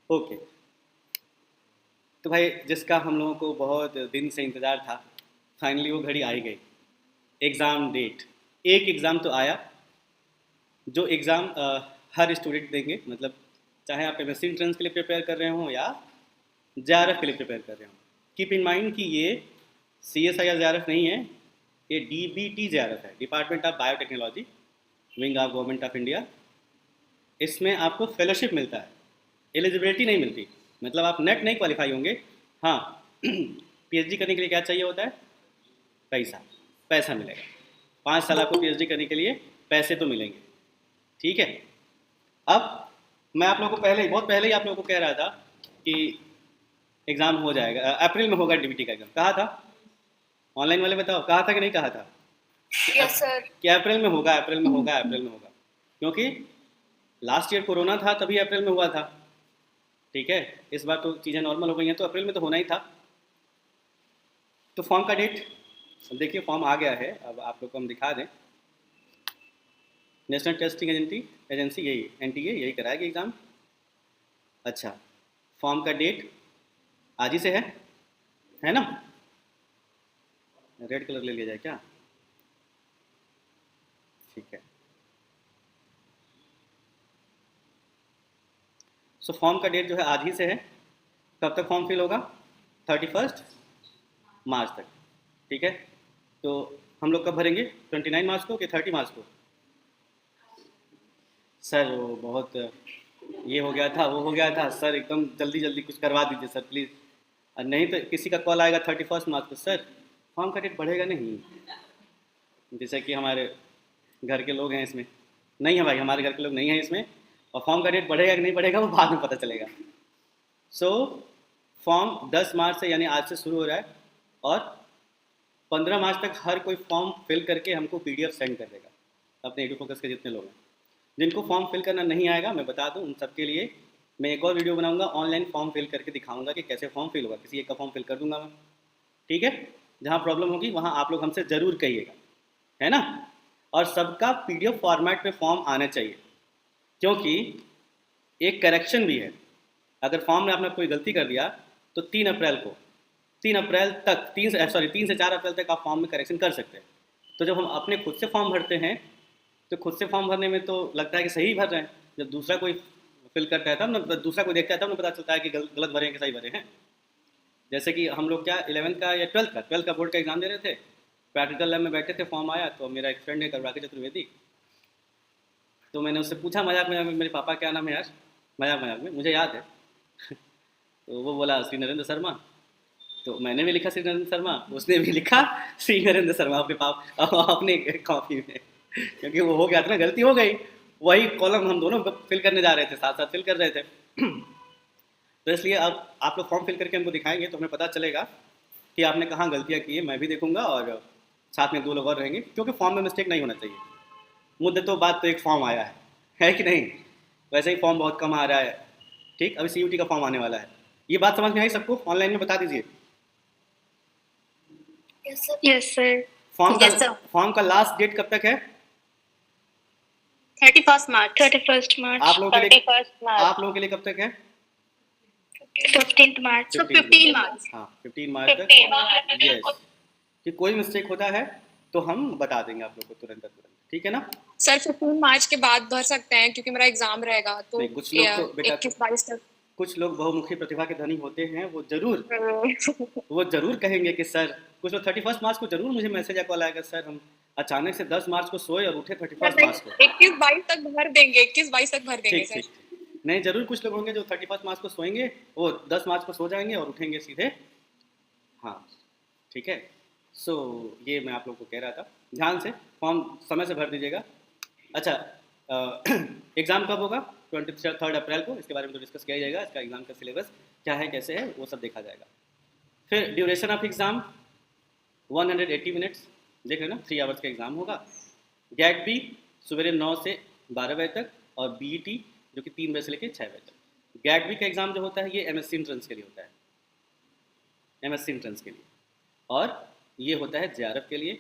Okay. तो भाई जिसका हम लोगों को बहुत दिन से इंतज़ार था, फाइनली वो घड़ी आ ही गई। Exam date. एक एग्ज़ाम तो आया, जो एग्ज़ाम हर स्टूडेंट देंगे, मतलब चाहे आप एमएससी एंट्रेंस के लिए प्रिपेयर कर रहे हो या जेआरएफ के लिए प्रिपेयर कर रहे हो। कीप इन माइंड कि ये सीएसआई या जेआरएफ नहीं है, ये डीबीटी जेआरएफ है, department of biotechnology, wing of government of India. इसमें आपको फेलोशिप मिलता है, एलिजिबिलिटी नहीं मिलती। मतलब आप नेट नहीं क्वालिफाई होंगे। हाँ पीएचडी करने के लिए क्या चाहिए होता है? पैसा। पैसा मिलेगा। 5 साल आपको पीएचडी करने के लिए पैसे तो मिलेंगे। ठीक है। अब मैं आप लोगों को पहले ही, बहुत पहले ही आप लोगों को कह रहा था कि एग्ज़ाम हो जाएगा, अप्रैल में होगा डीबीटी का एग्ज़ाम। कहा था? ऑनलाइन वाले बताओ, कहा था कि नहीं कहा था? Yes sir. कि अप्रैल में होगा, अप्रैल में होगा, अप्रैल में होगा। क्योंकि लास्ट ईयर कोरोना था, तभी अप्रैल में हुआ था। ठीक है। इस बार तो चीज़ें नॉर्मल हो गई हैं, तो अप्रैल में तो होना ही था। तो फॉर्म का डेट देखिए, फॉर्म आ गया है। अब आप लोग को हम दिखा दें। नेशनल टेस्टिंग एजेंसी यही एनटीए यही कराएगी एग्ज़ाम। अच्छा, फॉर्म का डेट आज ही से है ना? रेड कलर ले लिया जाए क्या? ठीक है। सो फॉर्म का डेट जो है आज ही से है। कब तक फॉर्म फिल होगा? 31 मार्च तक। ठीक है। तो हम लोग कब भरेंगे? 29 मार्च को कि 30 मार्च को? सर वो बहुत ये हो गया था, वो हो गया था सर, एकदम जल्दी जल्दी कुछ करवा दीजिए सर प्लीज़। और नहीं तो किसी का कॉल आएगा 31 मार्च को, सर फॉर्म का डेट बढ़ेगा नहीं। जैसे कि हमारे घर के लोग हैं इसमें। नहीं है भाई, हमारे घर के लोग नहीं हैं इसमें। और फॉर्म का डेट बढ़ेगा कि नहीं बढ़ेगा वो बाद में पता चलेगा। सो फॉर्म 10 मार्च से, यानी आज से शुरू हो रहा है। और 15 मार्च तक हर कोई फॉर्म फिल करके हमको पीडीएफ सेंड कर देगा, अपने एडू फोकस के जितने लोग हैं। जिनको फॉर्म फिल करना नहीं आएगा, मैं बता दूं, उन सबके लिए मैं एक और वीडियो बनाऊंगा, ऑनलाइन फॉर्म फिल करके दिखाऊंगा कि कैसे फॉर्म फिल होगा। किसी एक का फॉर्म फिल कर दूंगा मैं। ठीक है। जहाँ प्रॉब्लम होगी वहाँ आप लोग हमसे ज़रूर कहिएगा, है ना? और सबका पीडीएफ फॉर्मेट में फॉर्म आना चाहिए, क्योंकि एक करेक्शन भी है। अगर फॉर्म में आपने कोई गलती कर दिया तो 3 अप्रैल को, 3 अप्रैल तक, 3 से 4 अप्रैल तक आप फॉर्म में करेक्शन कर सकते हैं। तो जब हम अपने खुद से फॉर्म भरते हैं, तो खुद से फॉर्म भरने में तो लगता है कि सही भर रहे हैं। जब दूसरा कोई फिल करता है तब ना, दूसरा कोई देखता है तब ना पता चलता है कि गलत भरे हैं कि सही भरे हैं। जैसे कि हम लोग क्या 11th का या 12th का बोर्ड का एग्ज़ाम दे रहे थे, प्रैक्टिकल लैब में बैठे थे, फॉर्म आया तो मेरा एक फ्रेंड है करुणाकर चतुर्वेदी, तो मैंने उससे पूछा मजाक में, मेरे पापा क्या नाम है यार, मजाक मजाक में, मुझे याद है। तो वो बोला श्री नरेंद्र शर्मा। तो मैंने भी लिखा श्री नरेंद्र शर्मा, उसने भी लिखा श्री नरेंद्र शर्मा अपने अपने कॉपी में, क्योंकि वो हो गया था ना, गलती हो गई। वही कॉलम हम दोनों फिल करने जा रहे थे, साथ साथ फिल कर रहे थे। तो इसलिए अब आप लोग फॉर्म फिल करके हमको दिखाएंगे तो हमें पता चलेगा कि आपने कहाँ गलतियाँ की है। मैं भी देखूंगा और साथ में 2 लोग और रहेंगे, क्योंकि फॉर्म में मिस्टेक नहीं होना चाहिए। मुद्दे तो बात तो एक फॉर्म आया है कि नहीं? वैसे ही फॉर्म बहुत कम आ रहा है। ठीक, अभी सीयूटी का फॉर्म आने वाला है। ये बात समझ में आई सबको? ऑनलाइन में बता दीजिए। Yes sir. फॉर्म का यस सर। फॉर्म का लास्ट डेट कब तक है? 31 मार्च। 31 मार्च। आप लोगों के लिए 31 मार्च। आप लोगों के लिए कब तक है? 15 मार्च। 15 मार्च। हाँ 15 मार्च तक। 15 यस। कि कोई मिस्टेक होता है तो हम बता देंगे आप लोग को तुरंत तुरंत। ठीक है ना? सर 15 मार्च के बाद भर सकते हैं क्योंकि मेरा एग्जाम रहेगा, तो नहीं, कुछ लोग तो बेटा, 21-22 तक। कुछ लोग बहुमुखी प्रतिभा के धनी होते हैं, वो जरूर कहेंगे कि सर, कुछ लोग 31 मार्च को जरूर मुझे मैसेज या कॉल आएगा, सर हम अचानक से 10 मार्च को सोए और उठे 31 मार्च को। 21-22 तक भर देंगे, 21-22 तक भर देंगे ठीक सर। ठीक ठीक। नहीं, जरूर कुछ लोग होंगे जो 31 मार्च को सोएंगे, वो 10 मार्च को सो जाएंगे और उठेंगे सीधे। हाँ ठीक है। सो ये मैं आप लोग को कह रहा था, ध्यान से फॉर्म समय से भर दीजिएगा। अच्छा, एग्ज़ाम कब होगा? 23 अप्रैल को। इसके बारे में तो डिस्कस किया जाएगा, इसका एग्ज़ाम का सिलेबस क्या है, कैसे है, वो सब देखा जाएगा। फिर ड्यूरेशन ऑफ एग्ज़ाम 180 मिनट्स, देख रहे ना, 3 आवर्स का एग्ज़ाम होगा। गेट बी सवेरे 9 से 12 बजे तक, और बीईटी जो कि 3 बजे से लेकर 6 बजे तक। गेट बी का एग्ज़ाम जो होता है ये एमएससी एंट्रेंस के लिए होता है, एमएससी एंट्रेंस के लिए। और ये होता है जेआरएफ के लिए।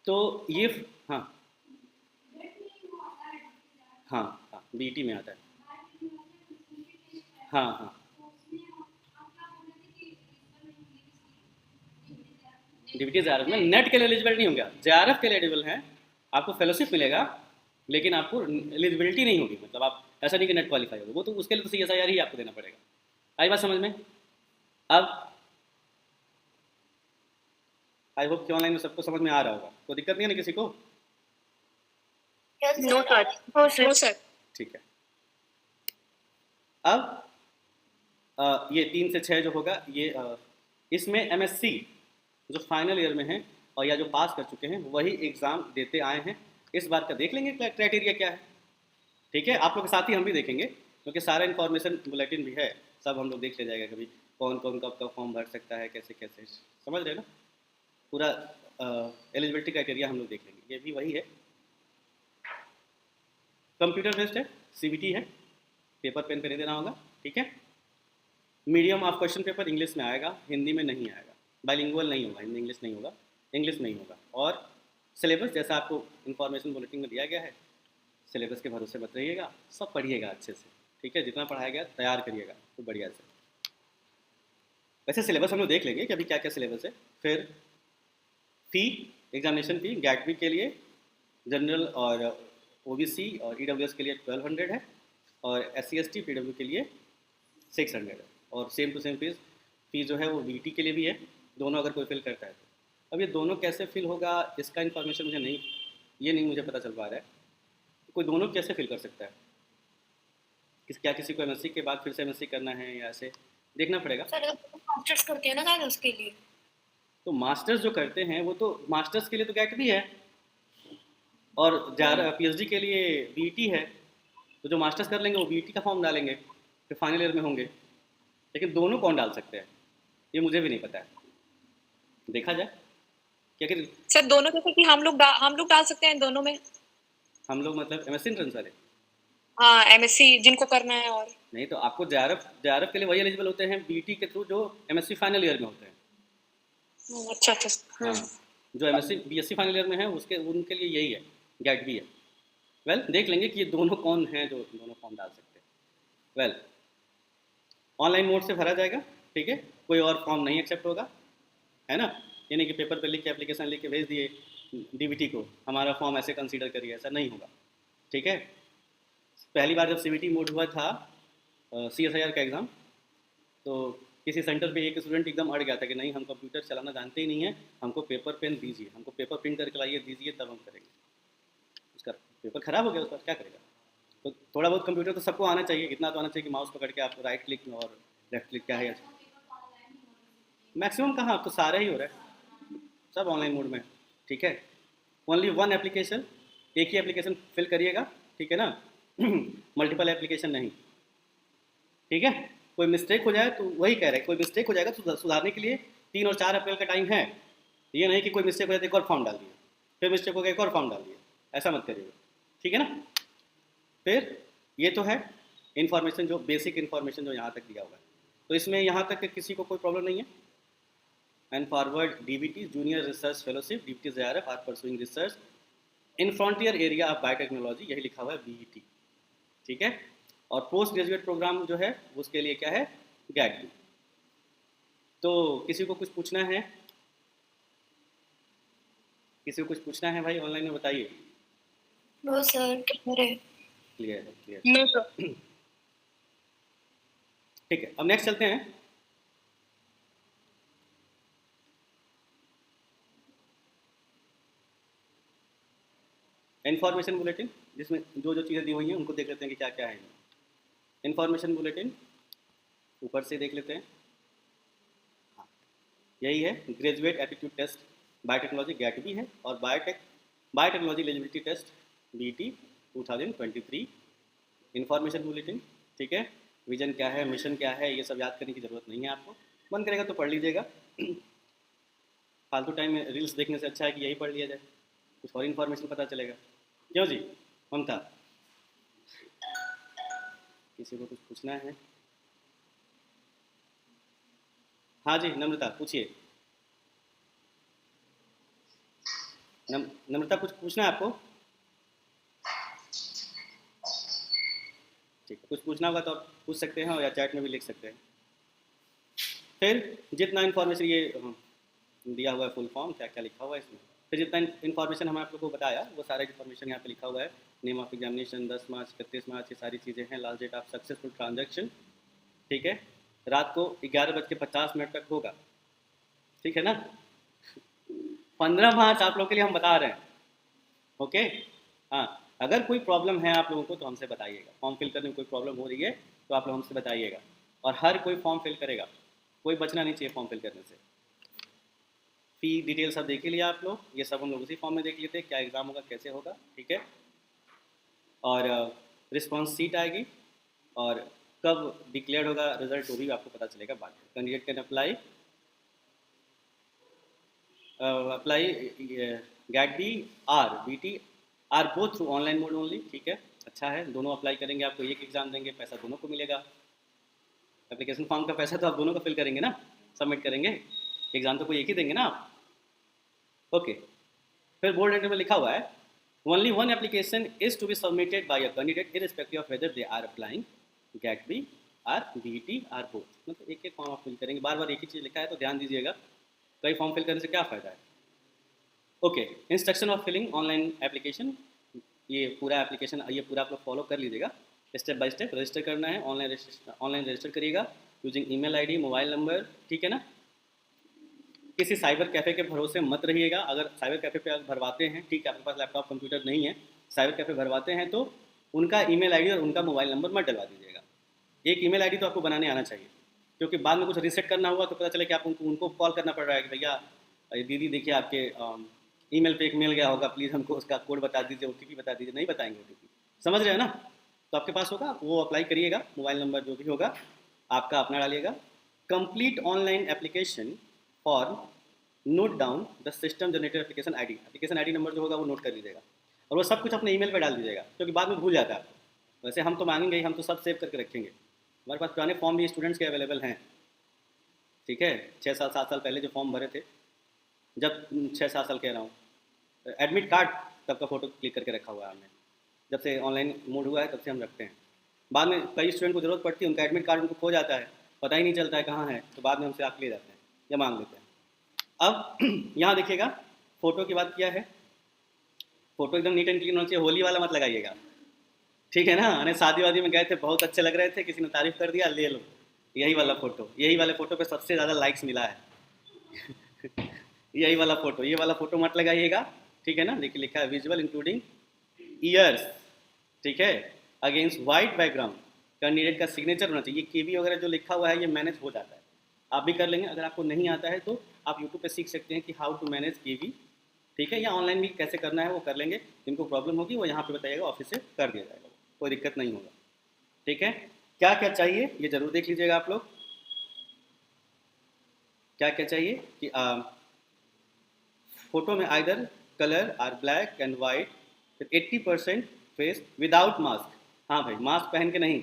तो ये, हाँ हाँ हाँ, बीईटी में आता है। हाँ हाँ, डीबीटी जेआरएफ में नेट के लिए एलिजिबल नहीं होगा, जेआरएफ के लिए एलिजिबल है, आपको फेलोशिप मिलेगा, लेकिन आपको एलिजिबिलिटी नहीं होगी, मतलब आप ऐसा नहीं कि नेट क्वालिफाई होगा, वो तो उसके लिए तो CSIR ही आपको देना पड़ेगा। आई बात समझ में? अब आई होप कि ऑनलाइन में सबको समझ में आ रहा होगा, कोई दिक्कत नहीं है ना किसी को? No sir. No sir. ठीक है। अब ये 3 से 6 जो होगा ये इसमें MSc जो फाइनल ईयर में है और या जो पास कर चुके हैं वही एग्ज़ाम देते आए हैं, इस बात का देख लेंगे क्राइटेरिया क्या है। ठीक है, आप लोग के साथ ही हम भी देखेंगे, क्योंकि सारा इन्फॉर्मेशन बुलेटिन भी है, सब हम लोग देख ले जाएगा कभी कौन कौन कब कब फॉर्म भर सकता है, कैसे कैसे, समझ रहे हैं ना? पूरा एलिजिबिलिटी क्राइटेरिया हम लोग देख लेंगे, ये भी वही है। कंप्यूटर बेस्ड है, CBT है, पेपर पेन पे नहीं देना होगा। ठीक है, medium of question paper English में आएगा, हिंदी में नहीं आएगा, बाइलिंगुअल नहीं होगा, हिंदी इंग्लिश नहीं होगा, इंग्लिश नहीं होगा। और सिलेबस जैसा आपको इन्फॉर्मेशन बुलेटिन में दिया गया है, सिलेबस के भरोसे मत रहिएगा, सब पढ़िएगा अच्छे से। ठीक है, जितना पढ़ाया गया तैयार करिएगा तो बढ़िया से। वैसे सिलेबस हम लोग देख लेंगे कि अभी क्या क्या सिलेबस है। फिर फ़ी, एग्जामिनेशन फ़ी गैटवी के लिए जनरल और OBC और EWS के लिए 1200 है, और SC ST PW के लिए 600 है, और सेम टू सेम फीस जो है वो VT के लिए भी है, दोनों अगर कोई फिल करता है तो। अब ये दोनों कैसे फिल होगा इसका इन्फॉर्मेशन मुझे नहीं, ये नहीं मुझे पता चल पा रहा है, कोई दोनों कैसे फिल कर सकता है, क्या किसी को MSc के बाद फिर से MSc करना है या ऐसे देखना पड़ेगा। सर मास्टर्स करते हैं ना सर उसके लिए। तो मास्टर्स जो करते हैं वो तो मास्टर्स के लिए तो गैट भी है, और PhD के लिए BET है, तो जो मास्टर्स कर लेंगे वो BET का फॉर्म डालेंगे, फिर फाइनल ईयर में होंगे। लेकिन दोनों कौन डाल सकते हैं ये मुझे भी नहीं पता है, देखा जाए क्या कि सर दोनों जैसे कि हम लोग डाल सकते हैं दोनों में। हम लोग मतलब MSc एंट्रेंस वाले? हाँ, MSc जिनको करना है। और नहीं, तो आपको JRF के लिए वही एलिजिबल होते हैं BET के थ्रू जो MSc फाइनल ईयर में होते हैं। अच्छा अच्छा। हाँ, जो MSc BSc फाइनल ईयर में है उसके उनके लिए यही है, गैट भी है। वेल देख लेंगे कि ये दोनों कौन हैं जो दोनों फॉर्म डाल सकते हैं। वेल ऑनलाइन मोड से भरा जाएगा, ठीक है, कोई और फॉर्म नहीं एक्सेप्ट होगा, है ना? यानी कि पेपर पे लिख के एप्लीकेशन लिख के भेज दिए DBT को, हमारा फॉर्म ऐसे कंसीडर करिए, ऐसा नहीं होगा। ठीक है, पहली बार जब CBT मोड हुआ था CSIR का एग्ज़ाम, तो किसी सेंटर पे एक स्टूडेंट एकदम अड़ गया था कि नहीं हम कंप्यूटर चलाना जानते ही नहीं है, हमको पेपर पेन दीजिए, हमको पेपर प्रिंट करके लाइए दीजिए तब हम करेंगे। उसका पेपर ख़राब हो गया, उसका क्या करेगा? तो थोड़ा बहुत कंप्यूटर तो सबको आना चाहिए, इतना तो आना चाहिए कि माउस पकड़ के आप राइट क्लिक और लेफ्ट क्लिक क्या है, मैक्सिमम कहाँ, अब तो सारा ही हो रहा है, सब ऑनलाइन मोड में। ठीक है, ओनली वन एप्लीकेशन, एक ही एप्लीकेशन फिल करिएगा, ठीक है ना? मल्टीपल एप्लीकेशन नहीं। ठीक है, कोई मिस्टेक हो जाए तो वही कह रहे हैं, कोई मिस्टेक हो जाएगा तो सुधारने के लिए 3 और 4 अप्रैल का टाइम है। ये नहीं कि कोई मिस्टेक हो जाए तो एक और फॉर्म डाल दिया, फिर मिस्टेक हो गया एक और फॉर्म डाल दिया, ऐसा मत करिएगा। ठीक है ना? फिर ये तो है इन्फॉर्मेशन, जो बेसिक इन्फॉर्मेशन जो यहाँ तक दिया हुआ है, तो इसमें यहाँ तक किसी को कोई प्रॉब्लम नहीं है। And forward DBT junior research fellowship DBT JRF are pursuing research in frontier area of biotechnology, यही लिखा हुआ है BET। ठीक है, और पोस्ट ग्रेजुएट प्रोग्राम जो है उसके लिए क्या है, गैट। तो किसी को कुछ पूछना है, किसी को कुछ पूछना है भाई ऑनलाइन में, बताइए। नो सर, क्लियर है, क्लियर। No sir. ठीक है, अब नेक्स्ट चलते हैं। इन्फॉर्मेशन बुलेटिन, जिसमें जो जो चीज़ें दी हुई हैं उनको देख लेते हैं कि क्या क्या है। इन्फॉर्मेशन बुलेटिन ऊपर से देख लेते हैं, हाँ, यही है, graduate aptitude test biotechnology GAT भी है, और biotechnology eligibility test BET 2023। Information bulletin, ठीक है, विजन क्या है, मिशन क्या है, ये सब याद करने की ज़रूरत नहीं है आपको, मन करेगा तो पढ़ लीजिएगा। फालतू टाइम में रील्स देखने से अच्छा है कि यही पढ़ लिया जाए, कुछ और इन्फॉर्मेशन पता चलेगा। क्यों जी ममता, किसी को कुछ पूछना है? हाँ जी नम्रता पूछिए। नम्रता कुछ पूछना है आपको? ठीक है, कुछ पूछना होगा तो आप पूछ सकते हैं या चैट में भी लिख सकते हैं। फिर जितना इन्फॉर्मेशन ये दिया हुआ है फुल फॉर्म, क्या क्या लिखा हुआ है इसमें, फिर जितना इन्फॉर्मेशन हमने आप लोगों को बताया वो सारा इन्फॉर्मेशन यहाँ पे लिखा हुआ है। Name of examination 10 March 31 March, ये सारी चीज़ें हैं। Last date of successful transaction, ठीक है, रात को 11:50 तक होगा, ठीक है ना। 15 मार्च आप लोग के लिए हम बता रहे हैं, ओके। हाँ, अगर कोई प्रॉब्लम है आप लोगों को तो हमसे बताइएगा। फॉर्म फिल करने में कोई प्रॉब्लम हो रही है तो आप लोग हमसे बताइएगा, और हर कोई फॉर्म फिल करेगा, कोई बचना नहीं चाहिए फॉर्म फिल करने से। फी डिटेल सब देख लिया आप लोग, ये सब हम लोग उसी फॉर्म में देख लिए थे, क्या एग्ज़ाम होगा कैसे होगा, ठीक है। और रिस्पॉन्स सीट आएगी और कब डिक्लेयर होगा रिजल्ट वो भी आपको पता चलेगा बाद में। Candidate can apply GAT D or B T or both through online mode only, ठीक है, अच्छा है। दोनों अप्लाई करेंगे, आपको एक एग्ज़ाम देंगे, पैसा दोनों को मिलेगा। एप्लीकेशन फॉर्म का पैसा तो आप दोनों का फिल करेंगे ना, सबमिट करेंगे, एग्ज़ाम तो कोई एक ही देंगे ना आप, ओके। फिर बोल्ड लेटर में लिखा हुआ है only one application is to be submitted by a candidate irrespective of whether they are applying GAT B or B T or both. मतलब एक एक फॉर्म आप फिल करेंगे, बार बार एक ही चीज़ लिखा है तो ध्यान दीजिएगा, कई फॉर्म फिल करने से क्या फ़ायदा है, okay. Instruction of filling online application, ये पूरा एप्लीकेशन ये पूरा आप लोग फॉलो कर लीजिएगा स्टेप बाय स्टेप। रजिस्टर करना है, ऑनलाइन रजिस्टर करिएगा using email ID, mobile number, ठीक है ना। किसी साइबर कैफ़े के भरोसे मत रहिएगा। अगर साइबर कैफ़े पे आप भरवाते हैं, ठीक है, आपके पास लैपटॉप कंप्यूटर नहीं है, साइबर कैफ़े भरवाते हैं तो उनका ईमेल आईडी और उनका मोबाइल नंबर मत डलवा दीजिएगा। एक ईमेल आईडी तो आपको बनाने आना चाहिए, क्योंकि बाद में कुछ रीसेट करना हुआ तो पता चले कि आप उनको कॉल करना पड़ रहा है कि भैया दीदी देखिए आपके ईमेल पे एक मेल गया होगा, प्लीज़ हमको उसका कोड बता दीजिए, OTP बता दीजिए। नहीं बताएंगे OTP, समझ रहे हैं ना। तो आपके पास होगा वो अप्लाई करिएगा, मोबाइल नंबर जो भी होगा आपका अपना डालिएगा। Complete online application for note down the system generated application ID, application ID number जो होगा वो नोट कर लीजिएगा, और वो सब कुछ अपने ईमेल पे डाल दीजिएगा, क्योंकि बाद में भूल जाता है आपको। वैसे हम तो मांगेंगे ही, हम तो सब सेव करके रखेंगे, हमारे पास पुराने फॉर्म भी स्टूडेंट्स के अवेलेबल हैं, ठीक है। 6 साल 7 साल पहले जो फॉर्म भरे थे, जब 6 7 साल कह रहा हूँ, एडमिट कार्ड तब का फ़ोटो क्लिक करके रखा हुआ है हमने, जब से ऑनलाइन मोड हुआ है तब से हम रखते हैं। बाद में कई स्टूडेंट को ज़रूरत पड़ती है, उनका एडमिट कार्ड उनको खो जाता है, पता ही नहीं चलता है कहाँ है, तो बाद में हमसे आप ले जाते हैं या मांग लेते हैं। अब यहाँ देखिएगा, फ़ोटो की बात किया है, फ़ोटो एकदम नीट एंड क्लीन होना चाहिए, होली वाला मत लगाइएगा, ठीक है ना। अरे शादी वादी में गए थे, बहुत अच्छे लग रहे थे, किसी ने तारीफ़ कर दिया, ले लो यही वाला फ़ोटो, यही वाले फ़ोटो पे सबसे ज़्यादा लाइक्स मिला है यही वाला फ़ोटो, ये वाला फ़ोटो मत लगाइएगा, ठीक है ना। देखिए लिखा है विजुअल इंक्लूडिंग ईयर्स, ठीक है, अगेंस्ट वाइट बैकग्राउंड, कैंडिडेट का सिग्नेचर होना चाहिए। केवी वगैरह जो लिखा हुआ है ये मैनेज हो जाता है, आप भी कर लेंगे। अगर आपको नहीं आता है तो आप यूट्यूब पे सीख सकते हैं कि हाउ टू मैनेज केवी, ठीक है, या ऑनलाइन भी कैसे करना है वो कर लेंगे। जिनको प्रॉब्लम होगी वो यहाँ पे बताइएगा, ऑफिस से कर दिया जाएगा, कोई दिक्कत नहीं होगा, ठीक है। क्या क्या चाहिए ये ज़रूर देख लीजिएगा आप लोग, क्या क्या चाहिए कि फोटो में either colour or black and white, 80% face without mask, हाँ भाई मास्क पहन के नहीं,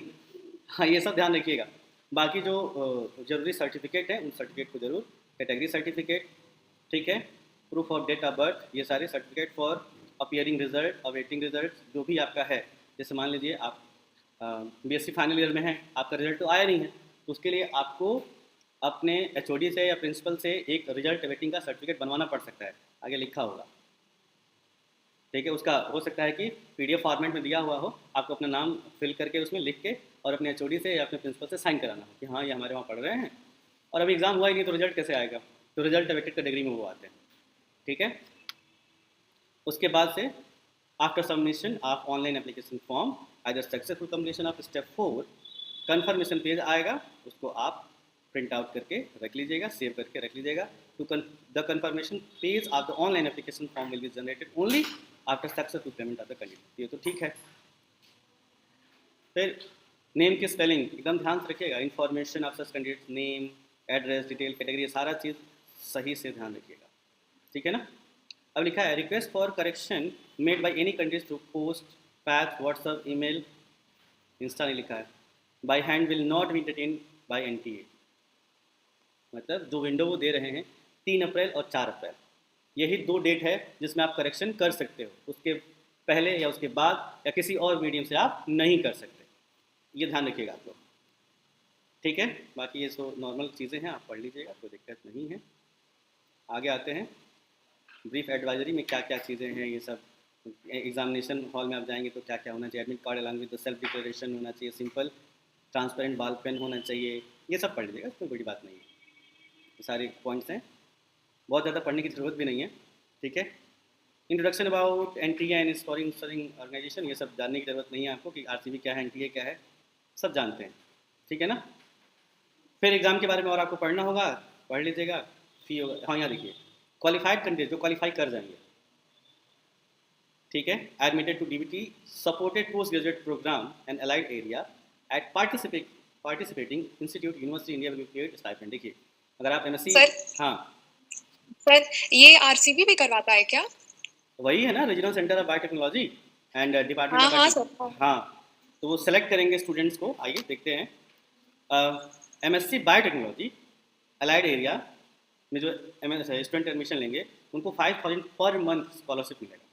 हाँ ये सब ध्यान रखिएगा। बाकी जो ज़रूरी सर्टिफिकेट है उन सर्टिफिकेट को ज़रूर, कैटेगरी सर्टिफिकेट, ठीक है, proof of date of birth, ये सारे certificate for appearing result, awaiting result, जो भी आपका है। जैसे मान लीजिए आप BSc फाइनल ईयर में हैं, आपका रिजल्ट तो आया नहीं है, तो उसके लिए आपको अपने HOD से या प्रिंसिपल से एक रिजल्ट अवेटिंग का सर्टिफिकेट बनवाना पड़ सकता है, आगे लिखा होगा, ठीक है। उसका हो सकता है कि PDF फॉर्मेट में दिया हुआ हो, आपको अपना नाम फिल करके उसमें लिख के और अपने HOD से या अपने प्रिंसिपल से साइन कराना हो कि हाँ ये हमारे वहाँ पढ़ रहे हैं, और अभी एग्ज़ाम हुआ ही नहीं तो रिजल्ट कैसे आएगा, तो रिजल्ट अवेटेड कैटेगरी में वो आते हैं, ठीक है। उसके बाद से after submission of online application form either successful completion of step 4, conformation page आएगा, उसको आप प्रिंट आउट करके रख लीजिएगा, सेव करके रख लीजिएगा। To the confirmation page of the online application form will be generated only after successful payment of the candidate, ये तो ठीक है। फिर नेम की स्पेलिंग एकदम ध्यान से रखिएगा, information of such candidate, name, address, detail, category, सारा चीज़ सही से ध्यान रखिएगा, ठीक है ना। अब लिखा है request for correction made by any candidate through post, fax, WhatsApp, email, Insta नहीं लिखा है, by hand will not be entertain by NTA। मतलब जो विंडो वो दे रहे हैं 3 अप्रैल और 4 अप्रैल, यही 2 डेट है जिसमें आप करेक्शन कर सकते हो, उसके पहले या उसके बाद या किसी और मीडियम से आप नहीं कर सकते। ये ध्यान रखिएगा आप लोग, ठीक है। बाकी ये सो नॉर्मल चीज़ें हैं, आप पढ़ लीजिएगा, कोई दिक्कत नहीं है। आगे आते हैं, ब्रीफ एडवाइजरी में क्या क्या चीज़ें हैं ये सब। एग्जामिनेशन हॉल में आप जाएंगे तो क्या क्या होना चाहिए, admit card along with self declaration होना चाहिए, सिंपल ट्रांसपेरेंट बॉल पेन होना चाहिए, ये सब पढ़ लीजिएगा, कोई बड़ी बात नहीं है। ये सारे पॉइंट्स हैं, बहुत ज़्यादा पढ़ने की ज़रूरत भी नहीं है, ठीक है। Introduction about NTA and scoring organisation, ये सब जानने की ज़रूरत नहीं है आपको कि आरसीबी क्या है, एनटीए क्या है, सब जानते हैं, ठीक है ना। फिर एग्ज़ाम के बारे में और आपको पढ़ना होगा, पढ़ लीजिएगा। फी होगा, हाँ यहाँ देखिए, क्वालिफाइड कैंडिडेट जो क्वालिफाई कर जाएंगे, ठीक है, admitted to DBT supported post graduate programme and allied area at participating institute university India will create stipend. देखिए अगर आप एमएससी, हाँ सर ये आरसीबी भी करवाता है क्या? वही है ना, regional centre of biotechnology and department हाँ ऑफ हाँ सर। हाँ, तो वो सेलेक्ट करेंगे स्टूडेंट्स को। आइए देखते हैं, एमएससी बायोटेक्नोलॉजी अलाइड एरिया में जो स्टूडेंट एडमिशन लेंगे उनको 5000 पर मंथ स्कॉलरशिप मिलेगा,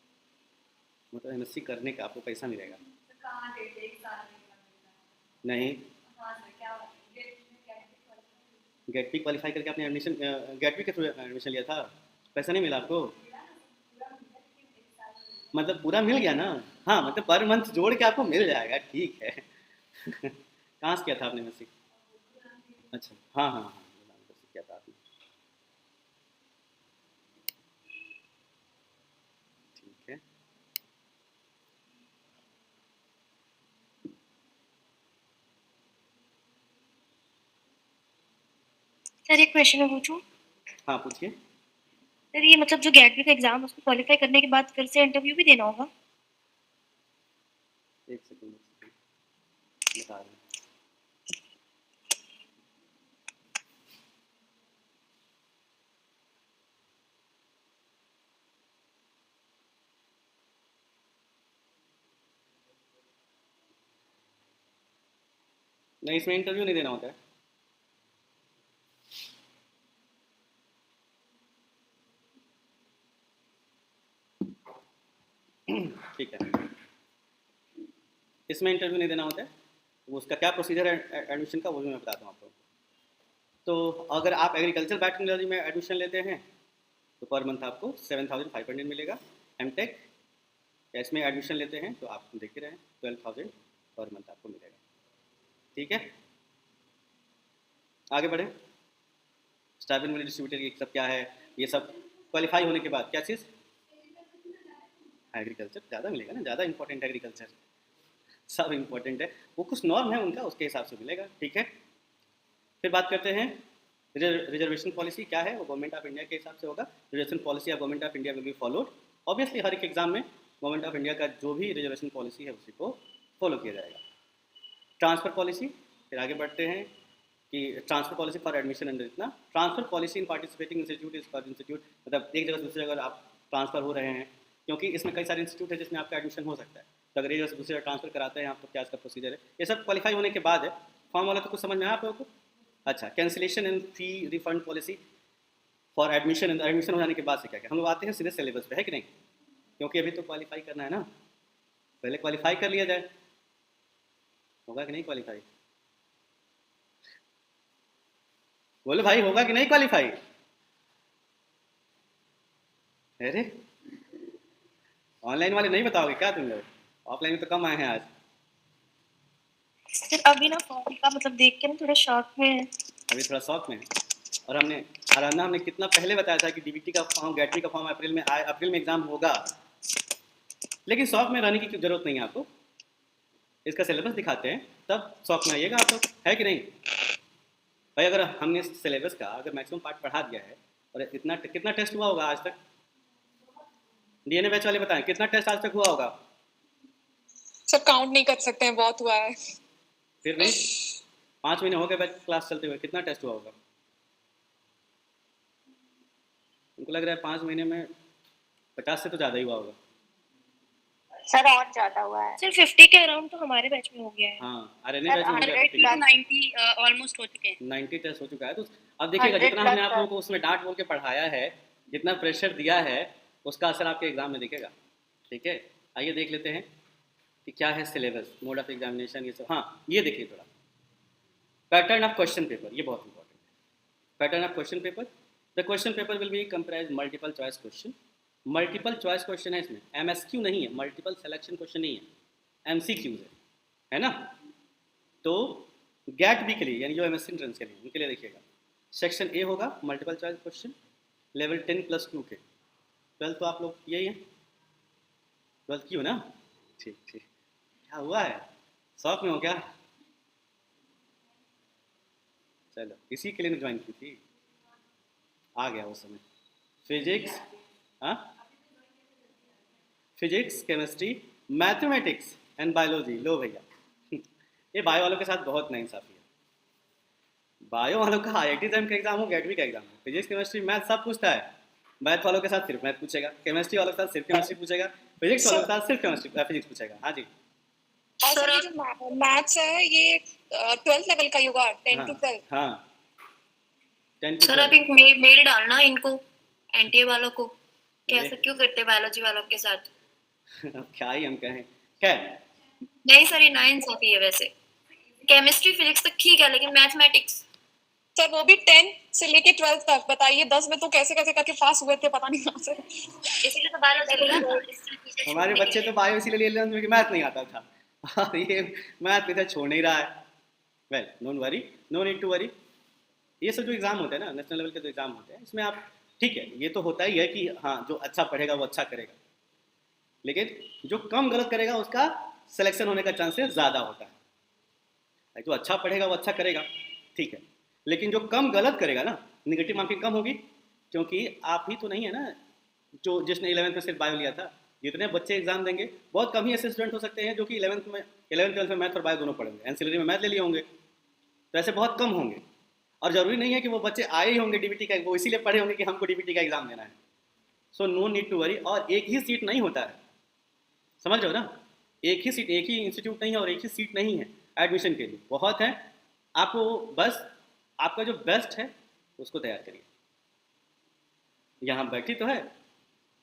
मतलब एमएससी करने का आपको पैसा मिलेगा। नहीं, गेट पी क्वालिफाई करके आपने एडमिशन, गेट पी के थ्रू एडमिशन लिया था, पैसा नहीं मिला आपको? मतलब पूरा मिल गया ना, हाँ मतलब पर मंथ जोड़ के आपको मिल जाएगा, ठीक है। कहाँ से किया था आपने एमएससी? अच्छा हाँ हाँ हाँ, किया था आपने, ठीक है। सर एक क्वेश्चन मैं पूछूं? हाँ पूछिए। सर ये मतलब जो गेट का एग्जाम उसको क्वालिफाई करने के बाद फिर से इंटरव्यू भी देना होगा? एक सेकंड बता रहे हैं। नहीं, इसमें इंटरव्यू नहीं देना होता है। ठीक है, इसमें इंटरव्यू नहीं देना होता है। वो उसका क्या प्रोसीजर है एडमिशन का, वो भी मैं बताता हूँ आपको। तो अगर आप एग्रीकल्चर बायोटेक्नोलॉजी में एडमिशन लेते हैं तो पर मंथ आपको 7500 मिलेगा। एमटेक या इसमें एडमिशन लेते हैं तो आप देख ही रहे हैं 12000 पर मंथ आपको मिलेगा, ठीक है। आगे बढ़े, स्टाइपेंड मिली डिस्ट्रीब्यूटर ये सब क्या है, ये सब क्वालिफाई होने के बाद क्या चीज़, एग्रीकल्चर ज़्यादा मिलेगा ना, ज़्यादा इंपॉर्टेंट एग्रीकल्चर, सब इंपॉर्टेंट है, वो कुछ नॉर्म है उनका, उसके हिसाब से मिलेगा, ठीक है। फिर बात करते हैं रिजर्वेशन पॉलिसी क्या है, वो गवर्नमेंट ऑफ इंडिया के हिसाब से होगा। Reservation policy of government of India will be followed. Obviously हर एक एग्जाम में गवर्नमेंट ऑफ इंडिया का जो भी रिजर्वेशन पॉलिसी है उसी को फॉलो किया जाएगा। ट्रांसफ़र पॉलिसी, फिर आगे बढ़ते हैं कि transfer policy for admission under इतना, transfer policy in participating institute is for institute, मतलब एक जगह से दूसरी जगह आप ट्रांसफ़र हो रहे हैं, क्योंकि इसमें कई सारे इंस्टीट्यूट है जिसमें आपका एडमिशन हो सकता है, तो अगर एक जगह से दूसरी जगह ट्रांसफ़र कराते हैं आप तो क्या इसका प्रोसीजर है, ये सब क्वालिफाई होने के बाद है। फॉर्म वाला तो कुछ समझ में आया आप लोगों को? अच्छा, cancellation and fee refund policy for admission, admission हो जाने के बाद से क्या क्या, हम लोग आते हैं सीधे सिलेबस पे, है कि नहीं, क्योंकि अभी तो क्वालिफाई करना है ना, पहले क्वालिफाई कर लिया जाए। होगा कि नहीं क्वालिफाई, बोलो भाई होगा कि नहीं क्वालिफाई? अरे ऑनलाइन वाले नहीं बताओगे क्या तुम लोग, ऑफलाइन में तो कम आए हैं आज। सर अभी ना फॉर्म का मतलब देख के ना थोड़ा शॉक में है। अभी थोड़ा शौक में है, और हमने कितना पहले बताया था कि डीबीटी का फॉर्म, गेटवी का फॉर्म अप्रैल में आए, अप्रैल में एग्जाम होगा, लेकिन शौक में रहने की जरूरत नहीं है आपको, इसका सिलेबस दिखाते हैं तब शौक में आइएगा आप लोग, है कि नहीं भाई। अगर हमने सिलेबस का अगर मैक्सिमम पार्ट पढ़ा दिया है, और इतना कितना टेस्ट हुआ होगा आज तक, डीएनए बैच वाले बताएं कितना टेस्ट आज तक हुआ होगा? सर काउंट नहीं कर सकते हैं, बहुत हुआ है। फिर नहीं, 5 महीने हो गए बैच क्लास चलते हुए, कितना टेस्ट हुआ होगा? उनको लग रहा है 5 महीने में 50 से तो ज़्यादा ही हुआ होगा। सर और ज्यादा हुआ है सर, 50 के अराउंड तो हमारे बैच में हो गया है। हाँ, आरएनए बैच में हो गया 90 ऑलमोस्ट हो चुके हैं, 90 टेस्ट हो चुका है। तो अब देखिएगा जितना हमने आप लोगों को उसमें डांट बोल के पढ़ाया है, जितना प्रेशर दिया है, उसका असर आपके एग्जाम में दिखेगा, ठीक है। आइए देख लेते हैं कि क्या है सिलेबस, मोड ऑफ एग्जामिनेशन, ये सब। हाँ, ये देखिए थोड़ा पैटर्न ऑफ क्वेश्चन पेपर, ये बहुत इंपॉर्टेंट है। Pattern of question paper, the question paper will be comprise multiple choice question. Multiple choice question है इसमें, MSQ नहीं है, मल्टीपल सिलेक्शन क्वेश्चन नहीं है, MCQs है ना। तो गैट बी के लिए, यानी जो MSc एंट्रेंस के लिए, उनके लिए देखिएगा सेक्शन ए होगा मल्टीपल चॉइस क्वेश्चन, लेवल 10+2 के। 12 तो आप लोग यही है, 12 की हो ना, ठीक ठीक। क्या हुआ है, शौक में हो क्या? चलो, इसी के लिए ज्वाइन की थी, आ गया वो समय। फिजिक्स, हाँ, physics, chemistry, mathematics and biology. लो भैया ये बायो वालों के साथ बहुत नाइंसाफी है। बायो वालों का IIT का एग्जाम हो, गेटवी का एग्जाम हो, फिजिक्स केमिस्ट्री मैथ सब पूछता है। मैथ वालों के साथ सिर्फ मैथ पूछेगा, केमिस्ट्री वालों के साथ सिर्फ केमिस्ट्री पूछेगा, फिजिक्स वालों के साथ सिर्फ फिजिक्स पूछेगा। हाँ जी, और सर ये जो मैथ्स है ये 12th लेवल का ही होगा, 10 to 12। हाँ 10 to सर 12। अभी मेल डालना इनको, NTA वालों को, कैसे क्यों करते बायोलॉजी वालों के साथ? अब क्या ही हम कहें, खैर। नहीं सर, ये नाइंसाफी है वैसे। केमिस्ट्री फिजिक्स तक ठीक है, लेकिन मैथमेटिक्स सर वो भी 10 से लेके 12 तक। बताइए 10 में तो कैसे कैसे करके पास हुए थे, पता नहीं कहाँ से। इसीलिए तो बायोलॉजी हमारे बच्चे तो बायो इसीलिए ले लेते क्योंकि मैथ नहीं आता था, और ये मैथ इधर छोड़ नहीं रहा है। Well, don't worry, no need to worry. ये सब जो एग्ज़ाम होते हैं ना, नेशनल लेवल के जो एग्ज़ाम होते हैं, इसमें आप ठीक है, ये तो होता ही है कि हाँ जो अच्छा पढ़ेगा वो अच्छा करेगा, लेकिन जो कम गलत करेगा उसका सिलेक्शन होने का चांसेस ज़्यादा होता है। जो अच्छा पढ़ेगा वो अच्छा करेगा, ठीक है, लेकिन जो कम गलत करेगा ना, निगेटिव मार्किंग कम होगी, क्योंकि आप ही तो नहीं है ना जो जिसने 11th में सिर्फ बायो लिया था। जितने बच्चे एग्जाम देंगे, बहुत कम ही ऐसे स्टूडेंट हो सकते हैं जो कि 11th 12th में मैथ और बायो दोनों पढ़ेंगे, एनसीलरी में मैथ ले लिए होंगे, तो ऐसे बहुत कम होंगे। और ज़रूरी नहीं है कि वो बच्चे आए ही होंगे DBT का, वो इसीलिए पढ़े होंगे कि हमको DBT का एग्ज़ाम देना है। So no need to worry. और एक ही सीट नहीं होता है, समझ रहे हो ना, एक ही सीट, एक ही इंस्टीट्यूट नहीं है और एक ही सीट नहीं है एडमिशन के लिए, बहुत है। आपको बस आपका जो बेस्ट है उसको तैयार करिए। यहाँ बैठी तो है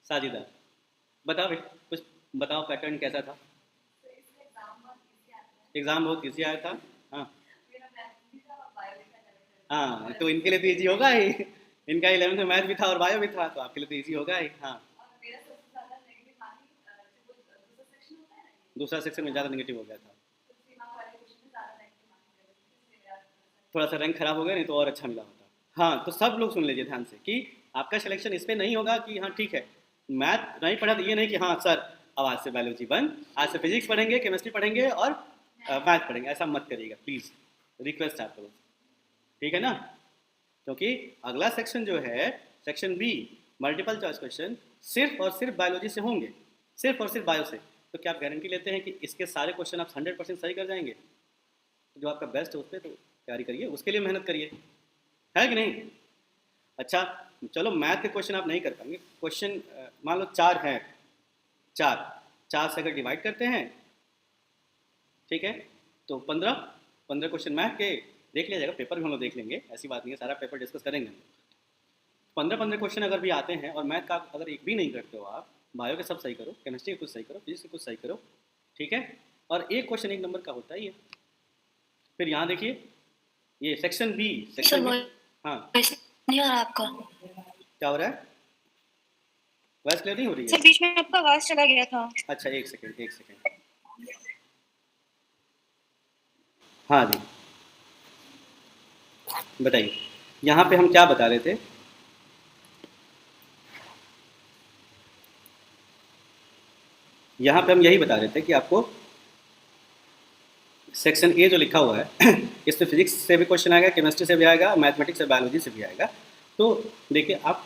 साजिदा, बताओ भाई, कुछ बताओ, पैटर्न कैसा था? एग्ज़ाम बहुत ईजी आया था। हाँ हाँ, तो इनके लिए तो ईजी होगा ही, इनका 11th में मैथ भी था और बायो भी था, तो आपके लिए तो ईजी होगा ही। हाँ, दूसरा सेक्शन में ज़्यादा नेगेटिव हो गया था, थोड़ा सा रैंक खराब हो गया, नहीं तो और अच्छा मिला होता। हाँ, तो सब लोग सुन लीजिए ध्यान से कि आपका सिलेक्शन इस पर नहीं होगा कि हाँ ठीक है मैथ नहीं पढ़ा तो ये नहीं कि हाँ सर अब आज से बायोलॉजी बंद, आज से फिजिक्स पढ़ेंगे, केमिस्ट्री पढ़ेंगे और मैथ पढ़ेंगे, ऐसा मत करिएगा प्लीज़, रिक्वेस्ट है आप लोगों से, ठीक है ना। क्योंकि अगला सेक्शन जो है section B, multiple choice question, सिर्फ और सिर्फ बायोलॉजी से होंगे, सिर्फ और सिर्फ बायो से। तो क्या आप गारंटी लेते हैं कि इसके सारे क्वेश्चन आप 100% सही कर जाएंगे? तो जो आपका बेस्ट है उस पर तो तैयारी करिए, उसके लिए मेहनत करिए, है कि नहीं। अच्छा चलो, मैथ के क्वेश्चन आप नहीं कर पाएंगे, क्वेश्चन मान लो 4 हैं, 4 से अगर डिवाइड करते हैं, ठीक है, तो 15 क्वेश्चन मैथ के देख लिया जाएगा, पेपर भी हम लोग देख लेंगे, ऐसी बात नहीं है, सारा पेपर डिस्कस करेंगे हम। 15 क्वेश्चन अगर भी आते हैं और मैथ का अगर एक भी नहीं करते हो आप, बायो के सब सही करो, केमिस्ट्री के कुछ सही करो, फिजिक्स के कुछ सही करो, ठीक है, और एक क्वेश्चन 1 नंबर का होता ही है। फिर यहाँ देखिए ये सेक्शन B, सेक्शन B, हाँ नहीं आ रहा आपका, क्या हो रहा है, वॉइस क्लियर नहीं हो रही सर है? बीच में आपका आवाज चला गया था। अच्छा एक सेकेंड, हाँ जी बताइए, यहाँ पे हम क्या बता रहे थे? यहाँ पे हम यही बता रहे थे कि आपको सेक्शन A जो लिखा हुआ है इसमें फिजिक्स से भी क्वेश्चन आएगा, केमिस्ट्री से भी आएगा, मैथमेटिक्स से, बायोलॉजी से भी आएगा। तो देखिए आप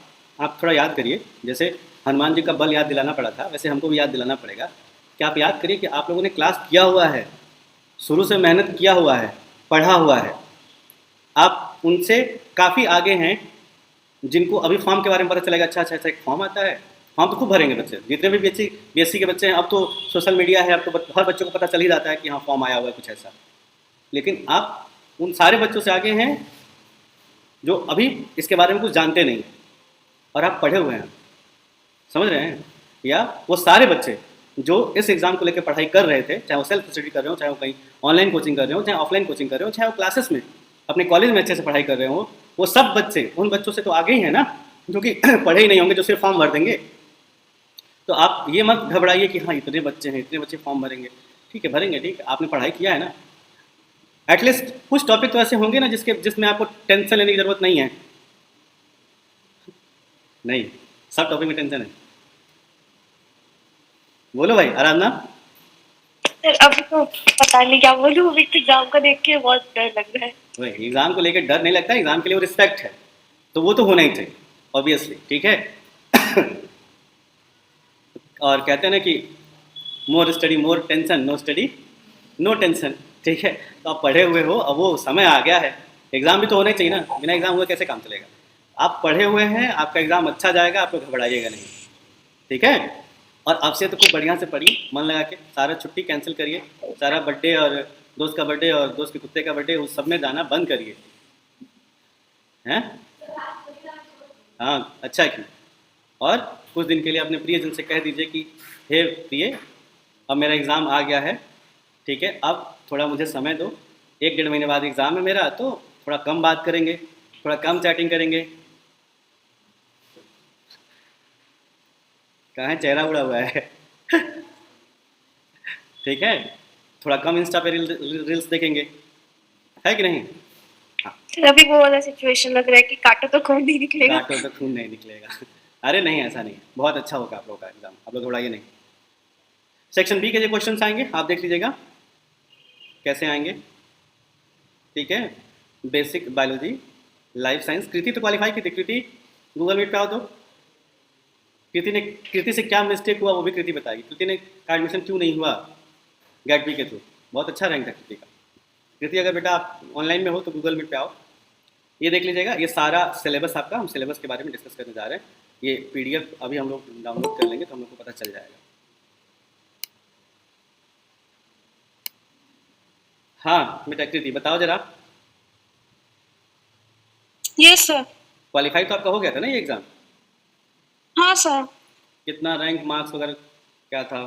थोड़ा याद करिए, जैसे हनुमान जी का बल याद दिलाना पड़ा था, वैसे हमको भी याद दिलाना पड़ेगा कि आप याद करिए कि आप लोगों ने क्लास किया हुआ है, शुरू से मेहनत किया हुआ है, पढ़ा हुआ है, आप उनसे काफ़ी आगे हैं जिनको अभी फॉर्म के बारे में पता चलेगा। अच्छा एक फॉर्म आता है, फॉर्म तो खूब भरेंगे बच्चे, जितने भी BSc के बच्चे हैं, अब तो सोशल मीडिया है, अब तो हर बच्चों को पता चल ही जाता है कि हाँ फॉर्म आया हुआ है कुछ ऐसा। लेकिन आप उन सारे बच्चों से आगे हैं जो अभी इसके बारे में कुछ जानते नहीं हैं और आप पढ़े हुए हैं, समझ रहे हैं? या वो सारे बच्चे जो इस एग्ज़ाम को लेकर पढ़ाई कर रहे थे, चाहे वो सेल्फ स्टडी कर रहे हो, चाहे वो कहीं ऑनलाइन कोचिंग कर रहे हो, चाहे ऑफलाइन कोचिंग कर रहे हो, चाहे वो क्लासेस में अपने कॉलेज में अच्छे से पढ़ाई कर रहे हो, वो सब बच्चे उन बच्चों से तो आगे ही हैं ना, जो कि पढ़े ही नहीं होंगे, जो सिर्फ फॉर्म भर देंगे। तो आप ये मत घबराइए कि हाँ इतने बच्चे हैं, इतने बच्चे फॉर्म भरेंगे। ठीक है, भरेंगे, ठीक है, आपने पढ़ाई किया है ना। एटलीस्ट कुछ टॉपिक तो ऐसे होंगे ना जिसमें आपको टेंशन लेने की ज़रूरत नहीं है। नहीं, सब टॉपिक में टेंशन है। बोलो भाई आराधना। सर अभी तो पता नहीं क्या बोलूं, अभी तो एग्जाम का देख के बहुत डर लग रहा है। भाई एग्ज़ाम को लेकर डर नहीं लगता, एग्ज़ाम के लिए वो रिस्पेक्ट है, तो वो तो होना ही चाहिए ऑब्वियसली। ठीक है और कहते हैं ना कि more study more tension, no study no tension. ठीक है, तो आप पढ़े हुए हो, अब वो समय आ गया है, एग्ज़ाम भी तो होना ही चाहिए ना, बिना एग्ज़ाम हुए कैसे काम चलेगा। आप पढ़े हुए हैं, आपका एग्ज़ाम अच्छा जाएगा, आपको घबराइएगा नहीं। ठीक है, और अब से तो खूब बढ़िया से पढ़िए, मन लगा के। सारा छुट्टी कैंसिल करिए, सारा बर्थडे और दोस्त का बर्थडे और दोस्त के कुत्ते का बर्थडे, उस सब में जाना बंद करिए, हैं? हाँ, अच्छा की। और कुछ दिन के लिए अपने प्रियजन से कह दीजिए कि हे प्रिय, अब मेरा एग्ज़ाम आ गया है, ठीक है, अब थोड़ा मुझे समय दो, 1-1.5 महीने बाद एग्ज़ाम है मेरा, तो थोड़ा कम बात करेंगे, थोड़ा कम चैटिंग करेंगे। कहाँ है, चेहरा उड़ा हुआ है ठीक है, थोड़ा कम इंस्टा पे रील्स देखेंगे, है कि नहीं? सर अभी वो वाला सिचुएशन लग रहा है कि काटो तो खून नहीं निकलेगा। काटो तो खून नहीं निकलेगा अरे नहीं, ऐसा नहीं है, बहुत अच्छा होगा आप लोगों का एग्ज़ाम, आप लोग घबराइए नहीं। सेक्शन बी के जो क्वेश्चन आएंगे आप देख लीजिएगा कैसे आएंगे। ठीक है, बेसिक बायोलॉजी, लाइफ साइंस। कृति तो क्वालिफाई की थी, कृति गूगल मीट पे आओ तो। कृति से क्या मिस्टेक हुआ वो भी कृति बताएगी। कृति ने का एडमिशन क्यों नहीं हुआ गेट बी के थ्रू, बहुत अच्छा रैंक था कृति का। कृति अगर बेटा आप ऑनलाइन में हो तो गूगल मीट पे आओ, ये देख लीजिएगा, ये सारा सिलेबस आपका, हम सिलेबस के बारे में डिस्कस करने जा रहे हैं। ये पीडीएफ अभी हम लोग डाउनलोड कर लेंगे तो हम लोग को पता चल जाएगा। हाँ बेटा कृति बताओ जरा। Yes sir. क्वालिफाई तो आपका हो गया था ना ये एग्ज़ाम? हाँ सर। कितना रैंक, मार्क्स वगैरह क्या था?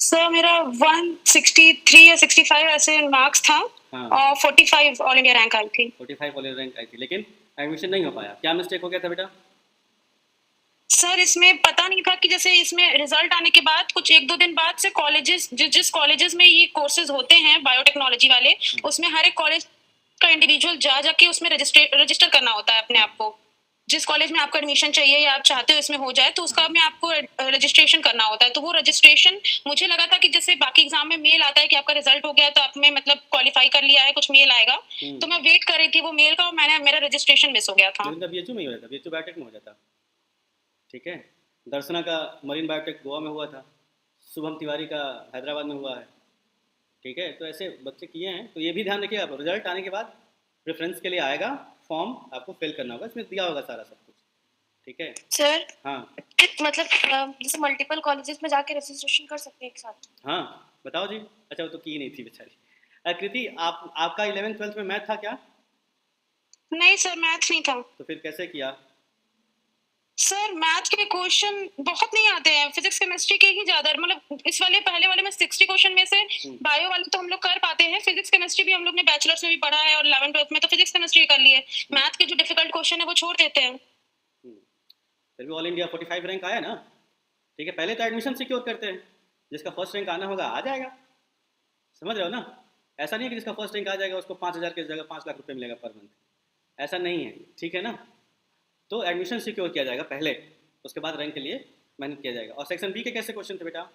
सर मेरा 163 या 65 ऐसे मार्क्स था। हाँ। और 45 ऑल इंडिया रैंक आई थी। 45 वाली रैंक आई थी, लेकिन एडमिशन नहीं हो पाया, क्या मिस्टेक हो गया था बेटा? सर इसमें पता नहीं था कि जैसे इसमें रिजल्ट आने के बाद कुछ 1-2 दिन बाद से कॉलेजेस जिस कॉलेजेस में ये कोर्सेज होते हैं बायोटेक्नोलॉजी वाले, उसमें हर एक कॉलेज का इंडिविजुअल जा जाके उसमें रजिस्टर करना होता है अपने आप को। जिस कॉलेज में आपका एडमिशन चाहिए या आप चाहते हो इसमें हो जाए तो उसका में आपको रजिस्ट्रेशन करना होता है। तो वो रजिस्ट्रेशन मुझे लगा था कि जैसे बाकी एग्जाम में मेल आता है कि आपका रिजल्ट हो गया तो आप में मतलब क्वालिफाई कर लिया है, कुछ मेल आएगा। तो मैं वेट कर रही थी वो मेल का, और मेरा रजिस्ट्रेशन मिस हो गया था। बीएचयू में ही हो जाता, बीएचयू बायोटेक में हो जाता। ठीक है, दर्शना का मरीन बायोटेक गोवा में हुआ था, शुभम तिवारी का हैदराबाद में हुआ है। ठीक है, तो ऐसे बच्चे किए हैं, तो ये भी ध्यान रखिएगा, रिजल्ट आने के बाद प्रेफरेंस के लिए आएगा फॉर्म, आपको फिल करना होगा, इसमें दिया होगा सारा सब कुछ। ठीक है सर हाँ मतलब जैसे मल्टीपल कॉलेजेस में जाके रजिस्ट्रेशन कर सकते हैं एक साथ? हाँ बताओ जी। अच्छा वो तो की नहीं थी बेचारी। कृति आपका 11th-12th में मैथ था क्या? नहीं सर मैथ नहीं था। तो फिर कैसे किया? सर मैथ के क्वेश्चन बहुत नहीं आते हैं, फिजिक्स केमिस्ट्री के ही ज्यादा, मतलब इस वाले पहले वाले में 60 क्वेश्चन में से बायो वाले तो हम लोग कर पाते हैं, फिजिक्स केमिस्ट्री भी हम लोग ने बैचलर्स में भी पढ़ा है और 11th-12th में तो फिजिक्स केमिस्ट्री कर लिए। मैथ के जो डिफिकल्ट क्वेश्चन है वो छोड़ देते हैं। फिर भी ऑल इंडिया 45 रैंक आया ना। ठीक है, पहले तो एडमिशन सिक्योर करते हैं, जिसका फर्स्ट रैंक आना होगा आ जाएगा, समझ रहे हो ना। ऐसा नहीं है कि जिसका फर्स्ट रैंक आ जाएगा उसको 5,000 की जगह 5 लाख रुपए मिलेगा पर मंथ, ऐसा नहीं है। ठीक है ना, तो एडमिशन सिक्योर किया जाएगा पहले, उसके बाद रैंक के लिए मेहनत किया जाएगा। और सेक्शन बी के कैसे क्वेश्चन थे बेटा?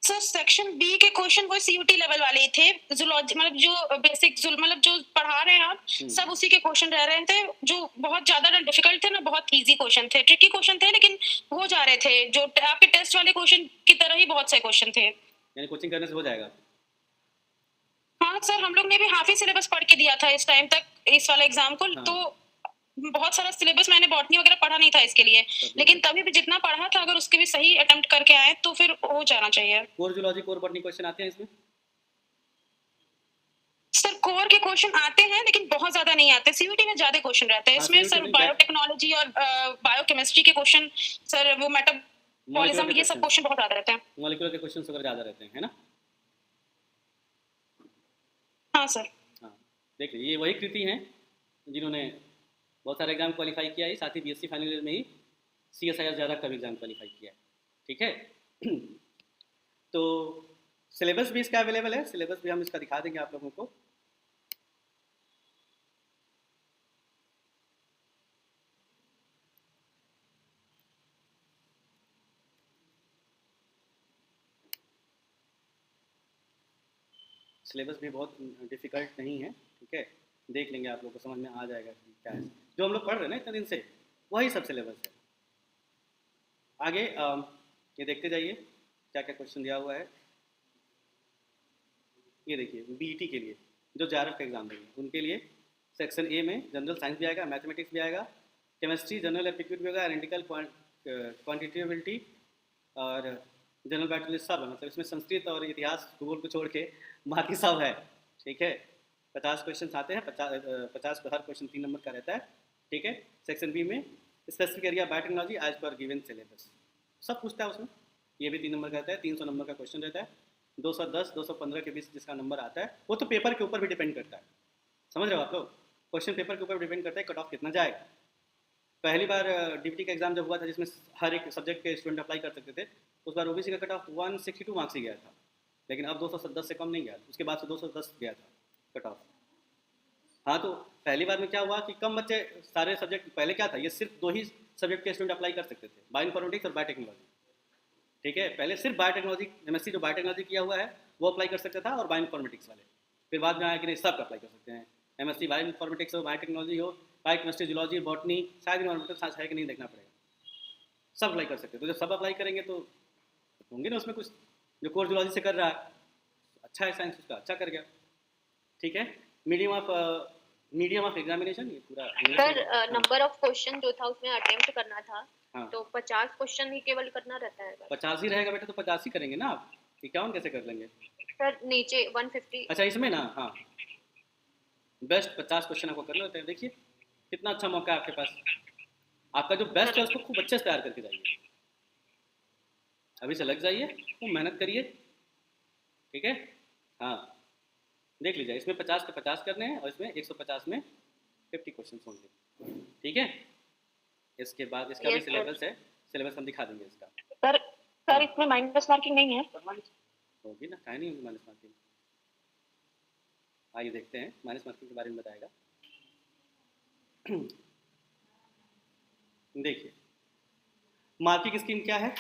सर सेक्शन बी के क्वेश्चन वो सीयूटी लेवल वाले ही थे, जूलॉजी मतलब जो बेसिक मतलब जो पढ़ा रहे हैं आप सब उसी के क्वेश्चन रह रहे थे, जो बहुत ज्यादा डिफिकल्ट थे ना, बहुत इजी क्वेश्चन थे, ट्रिकी क्वेश्चन थे, लेकिन हो जा रहे थे, जो आपके टेस्ट वाले क्वेश्चन की तरह ही बहुत से क्वेश्चन थे। यानी कोचिंग करने से हो जाएगा? हाँ सर, हम लोग ने भी हाफ ही सिलेबस पढ़ के दिया था इस टाइम तक, इस वाले एग्जाम को। हाँ। तो बहुत सारा सिलेबस मैंने बॉटनी वगैरह पढ़ा नहीं था इसके लिए, लेकिन तभी भी जितना पढ़ा था अगर उसके भी सही अटेम्प्ट करके आए तो फिर हो जाना चाहिए। Core zoology core botany question आते हैं इसमें? सर कोर के क्वेश्चन आते हैं लेकिन बहुत ज्यादा नहीं आते, सीयूटी में ज्यादा क्वेश्चन रहते हैं हाँ, इसमें CUT सर। में बायोटेक्नोलॉजी और बायोकेमिस्ट्री के क्वेश्चन सर, वो मेटाबॉलिज्म, ये सब क्वेश्चन बहुत ज्यादा रहते हैं। मॉलिक्यूलर के क्वेश्चन वगैरह ज़्यादा रहते हैं, है ना? हाँ सर। हाँ, देख लीजिए, ये वही कृति हैं जिन्होंने बहुत सारे एग्जाम क्वालिफाई किया है, साथ ही बीएससी फाइनल ईयर में ही CSIR ज़्यादा का भी एग्जाम क्वालिफाई किया है, ठीक है। तो सिलेबस भी इसका अवेलेबल है, सिलेबस भी हम इसका दिखा देंगे आप लोगों को। सिलेबस भी बहुत डिफ़िकल्ट नहीं है, ठीक है, देख लेंगे आप लोग को समझ में आ जाएगा कि क्या है। जो हम लोग पढ़ रहे हैं ना इतने दिन से, वही सब सिलेबस है। आगे ये देखते जाइए क्या क्या क्वेश्चन दिया हुआ है। ये देखिए, बीईटी के लिए जो JRF का एग्ज़ाम देंगे उनके लिए सेक्शन ए में जनरल साइंस भी आएगा, मैथमेटिक्स भी आएगा, केमिस्ट्री, जनरल एप्टीट्यूड भी होगा, एनालिटिकल क्वांटिटेबिलिटी और जनरल बैटल सब है। मतलब इसमें संस्कृत और इतिहास भूगोल को छोड़ के बाकी सब है, ठीक है। 50 क्वेश्चन आते हैं, 50 हर क्वेश्चन 3 नंबर का रहता है, ठीक है। सेक्शन बी में specific area biotechnology as per given syllabus सब पूछता है उसमें, ये भी 3 नंबर का रहता है। 300 नंबर का क्वेश्चन रहता है, 210 215 के बीच जिसका नंबर आता है, वो तो पेपर के ऊपर भी डिपेंड करता है, समझ रहे हो आप लोग। क्वेश्चन पेपर के ऊपर डिपेंड करता है कट ऑफ कितना जाएगा। पहली बार डीपीटी का एग्जाम जब हुआ था जिसमें हर एक सब्जेक्ट के स्टूडेंट अप्लाई कर सकते थे, उस बार ओबीसी का कट ऑफ 162 मार्क्स ही गया था, लेकिन अब 210 से कम नहीं गया, उसके बाद से 210 गया था कट ऑफ। हाँ, तो पहली बार में क्या हुआ कि कम बच्चे, सारे सब्जेक्ट, पहले क्या था, ये सिर्फ 2 ही सब्जेक्ट के स्टूडेंट अप्लाई कर सकते थे, बायोइन्फॉर्मेटिक्स और बायोटेक्नोलॉजी, ठीक है। पहले सिर्फ बायोटेक्नोलॉजी, एमएससी जो बायोटेक्नोलॉजी किया हुआ है वो अप्लाई कर सकता था, और बायोइन्फॉर्मेटिक्स वाले। फिर बाद में आया कि नहीं, सब अप्लाई कर सकते हैं, एमएससी बायोइन्फॉर्मेटिक्स हो, बायोटेक्नोलॉजी हो, बायोकेमिस्ट्री, जूलॉजी, बॉटनी, शायद इन्वायरमेंटल साइंस है कि नहीं देखना पड़ेगा, सब अप्लाई कर सकते हैं। तो जब सब अप्लाई करेंगे तो होंगे ना उसमें कुछ, जो कोर्स जूलॉजी से कर रहा है, अच्छा है साइंस उसका, अच्छा कर गया, ठीक है। मीडियम ऑफ एग्जामिनेशन, ये पूरा सर नंबर ऑफ क्वेश्चन जो था उसमें अटेम्प्ट करना था, हाँ, तो 50 क्वेश्चन ही केवल करना रहता है बस। 50 ही रहेगा बेटा, तो 50 ही करेंगे ना आप, 51 कैसे कर लेंगे? सर नीचे 150। अच्छा, इसमें ना, हाँ, बेस्ट 50 क्वेश्चन आपको कर लेते हैं। देखिए कितना अच्छा मौका है आपके पास, आपका जो बेस्ट है उसको खूब अच्छे से तैयार करके जाइए, अभी से लग जाइए, खूब मेहनत करिए, ठीक है। हाँ, देख लीजिए, इसमें 50 के 50 करने हैं और इसमें 150 में 50 क्वेश्चन होंगे, ठीक है। इसके बाद इसका भी सिलेबस है, सिलेबस हम दिखा देंगे इसका। सर इसमें माइनस मार्किंग नहीं है? होगी ना, काहे नहीं होगी माइनस मार्किंग। आइए देखते हैं माइनस मार्किंग के बारे में बताएगा। देखिए, मार्किंग स्कीम क्या है,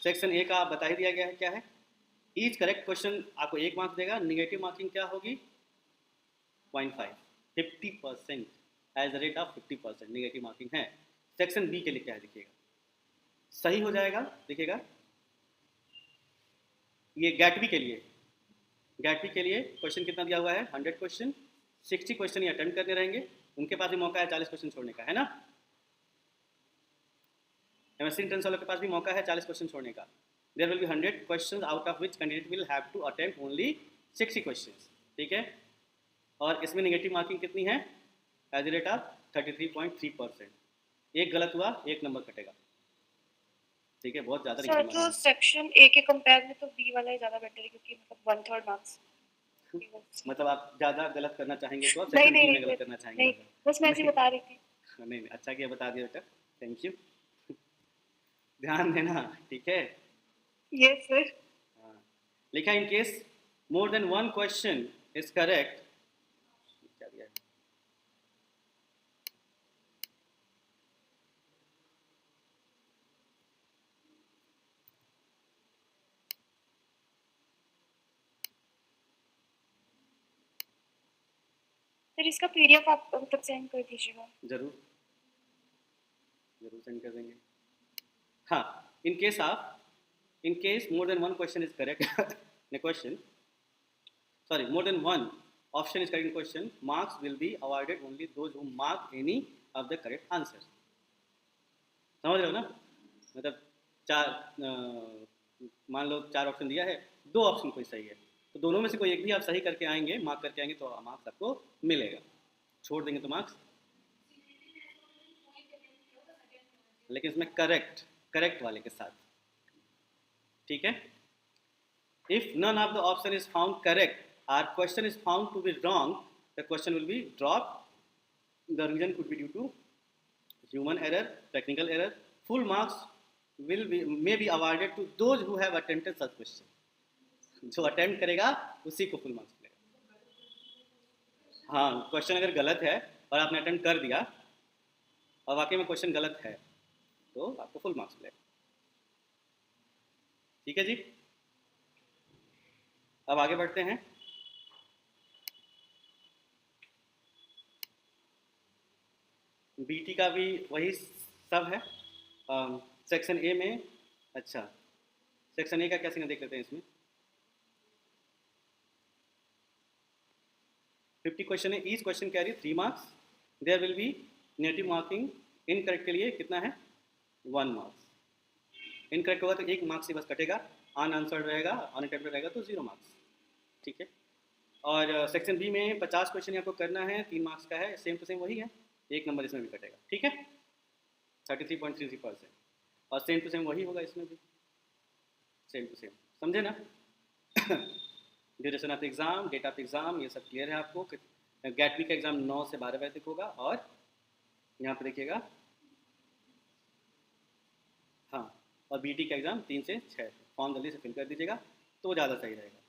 सेक्शन ए का बता ही दिया गया है क्या है। ईच करेक्ट क्वेश्चन आपको 1 मार्क्स देगा। निगेटिव मार्किंग क्या होगी, 0.5, 50% as the rate of 50% negative marking है। सेक्शन बी के लिए क्या है देखिएगा, सही हो जाएगा, देखिएगा ये गैटबी के लिए, गैटबी के लिए क्वेश्चन कितना दिया हुआ है, 100 क्वेश्चन, 60 क्वेश्चन ये अटेम्प्ट करने रहेंगे, उनके पास भी मौका है 40 क्वेश्चन छोड़ने का, है ना। एमएससी एंट्रेंस वालों के पास भी मौका है 40 क्वेश्चन छोड़ने का। There will be 100 questions out of which candidate will have to attempt only 60 questions, ठीक है। और इसमें नेगेटिव मार्किंग कितनी है, एज रेट ऑफ 33.3%। एक गलत हुआ 1 नंबर कटेगा, ठीक है, बहुत ज़्यादा सर तो सेक्शन ए के कंपेयर में तो बी वाला ही ज़्यादा बेटर है, क्योंकि मतलब 1/3 मार्क्स। मतलब आप ज़्यादा गलत करना चाहेंगे तो आप नहीं सेक्शन बी नहीं में गलत करना चाहेंगे। नहीं, बस मैं ऐसे ही बता रही थी। नहीं, अच्छा किया बता दिया बेटा, थैंक यू। ध्यान देना, ठीक है। Yes sir. हाँ, लिखा in case more than 1 question is correct, क्या दिया है? सर इसका पीडीएफ आप मतलब सेंड कर दीजिएगा। जरूर जरूर सेंड कर देंगे। हाँ, in case more than 1 question is correct in a question, sorry, more than 1 option is correct in question, marks will be awarded only those who mark any of the correct answers। समझ रहे हो ना, मतलब मान लो 4 option दिया है, 2 option कोई सही है, तो दोनों में से कोई एक भी आप सही करके आएंगे, मार्क करके आएंगे, तो मार्क्स आपको मिलेगा। छोड़ देंगे तो मार्क्स, लेकिन इसमें करेक्ट वाले के साथ, ठीक है। If none of the option is found correct or question is found to be wrong, the question will be drop. The reason could be due to human error, technical error. Full marks may be awarded to those who have attempted such question. जो attempt करेगा उसी को full marks मिलेगा। हाँ, question अगर गलत है और आपने अटेम्प्ट कर दिया और वाकई में क्वेश्चन गलत है तो आपको फुल मार्क्स मिलेगा। ठीक है जी, अब आगे बढ़ते हैं। बीटी का भी वही सब है। सेक्शन ए में, अच्छा सेक्शन ए का क्या सीन देख लेते हैं। इसमें 50 क्वेश्चन है, each question carry 3 marks. There will be negative marking. Incorrect के लिए कितना है, 1 मार्क्स। इनकरेक्ट होगा तो 1 मार्क्स से बस कटेगा, अनआंसर्ड रहेगा, अनअटेम्प्टेड रहेगा तो 0 मार्क्स, ठीक है। और सेक्शन बी में 50 क्वेश्चन आपको करना है, 3 मार्क्स का है, सेम टू सेम वही है, 1 नंबर इसमें भी कटेगा, ठीक है, 33.33%। और सेम टू सेम वही होगा इसमें भी, सेम टू सेम, समझे ना। Duration of exam, date of exam, ये सब क्लियर है आपको। गेटवी का एग्ज़ाम 9 से 12 बजे तक होगा। और यहाँ पे देखिएगा, हाँ, और बीटी का एग्ज़ाम 3 से 6। फॉर्म जल्दी से फिल कर दीजिएगा तो ज़्यादा सही रहेगा।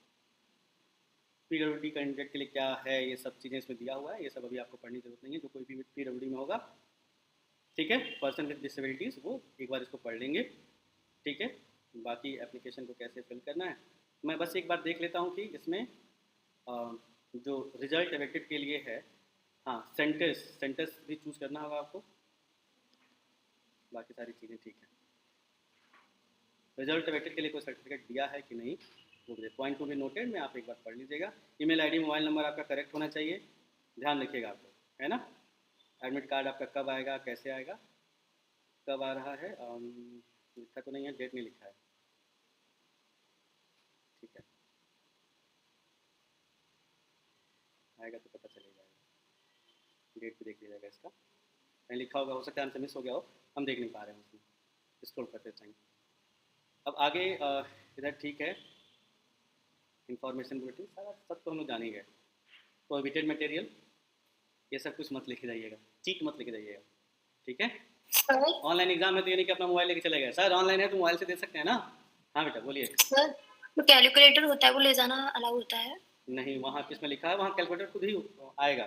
पीडब्ल्यूडी कैंडिडेट के लिए क्या है, ये सब चीज़ें इसमें दिया हुआ है, ये सब अभी आपको पढ़ने की जरूरत नहीं है। जो कोई भी पीडब्ल्यूडी में होगा, ठीक है, पर्सन विद डिसेबिलिटीज़, वो एक बार इसको पढ़ लेंगे, ठीक है। बाकी एप्लीकेशन को कैसे फिल करना है मैं बस एक बार देख लेता हूँ कि इसमें जो रिजल्ट अवेटेड के लिए है, हाँ, सेंटर्स भी चूज़ करना होगा आपको। बाकी सारी चीज़ें ठीक है। रिजल्ट अवेटेड के लिए कोई सर्टिफिकेट दिया है कि नहीं वो पॉइंट टू बी नोटेड में आप एक बार पढ़ लीजिएगा। ईमेल आईडी, मोबाइल नंबर आपका करेक्ट होना चाहिए, ध्यान रखिएगा आपको, है ना। एडमिट कार्ड आपका कब आएगा, कैसे आएगा, कब आ रहा है, लिखा तो नहीं है, डेट नहीं लिखा है, ठीक है, आएगा तो पता चलेगा, डेट भी देख लीजिएगा इसका, कहीं लिखा होगा, हो सकता है हमसे मिस हो गया हो, हम देख नहीं पा रहे हैं उसमें, स्क्रॉल करते टाइम। अब आगे इधर ठीक है, इंफॉर्मेशन बुलेटिन सारा सब तो हम लोग जान ही गए। प्रोहिबिटेड मटेरियल, ये सब कुछ मत लिखे जाइएगा, चीट मत लिखे जाइएगा, ठीक है। सर ऑनलाइन एग्जाम है तो ये नहीं कि अपना मोबाइल लेके चले गए। सर ऑनलाइन है तो मोबाइल से दे सकते हैं ना। हाँ बेटा बोलिए। सर जो कैलकुलेटर होता है वो ले जाना अलाउ होता है? नहीं, वहाँ किसमें लिखा है, वहाँ कैलकुलेटर खुद ही आएगा।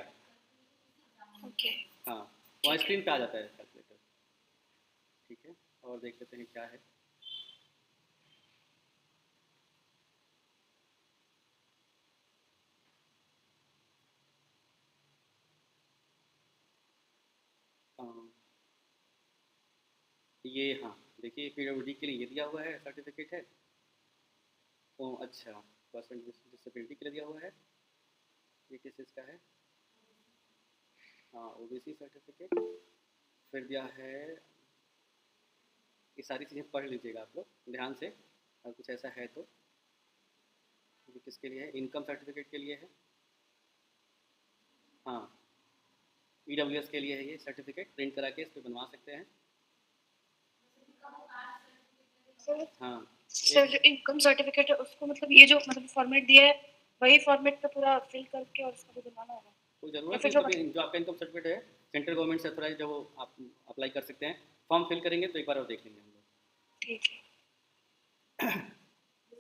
ओके, हाँ, वहाँ स्क्रीन पे आ जाता है कैलकुलेटर, ठीक है। और देख लेते हैं क्या है। ये हाँ देखिए, पीडब्ल्यूडी के लिए ये दिया हुआ है, सर्टिफिकेट है। तो अच्छा, पर्सन डिसेबिलिटी के लिए दिया हुआ है, ये किस चीज़ का है, हाँ, ओबीसी सर्टिफिकेट। फिर दिया है, ये सारी चीज़ें पढ़ लीजिएगा आप लोग ध्यान से, अगर कुछ ऐसा है तो। ये किसके लिए है, इनकम सर्टिफिकेट के लिए है, हाँ, ईडब्ल्यूएस के लिए है ये सर्टिफिकेट, प्रिंट करा के इस पर बनवा सकते हैं। हाँ सर जो इनकम सर्टिफिकेट है उसको मतलब ये जो मतलब फॉर्मेट दिया है वही फॉर्मेट पे पूरा फिल करके और उसको भी बनवाना होगा? कोई ज़रूरत फिर नहीं, तभी जो आपका इनकम सर्टिफिकेट है सेंट्रल गवर्नमेंट से अथोराइज, जब वो आप अप्लाई कर सकते हैं, फॉर्म फिल करेंगे तो एक बार और देख लेंगे हम लोग। ठीक है।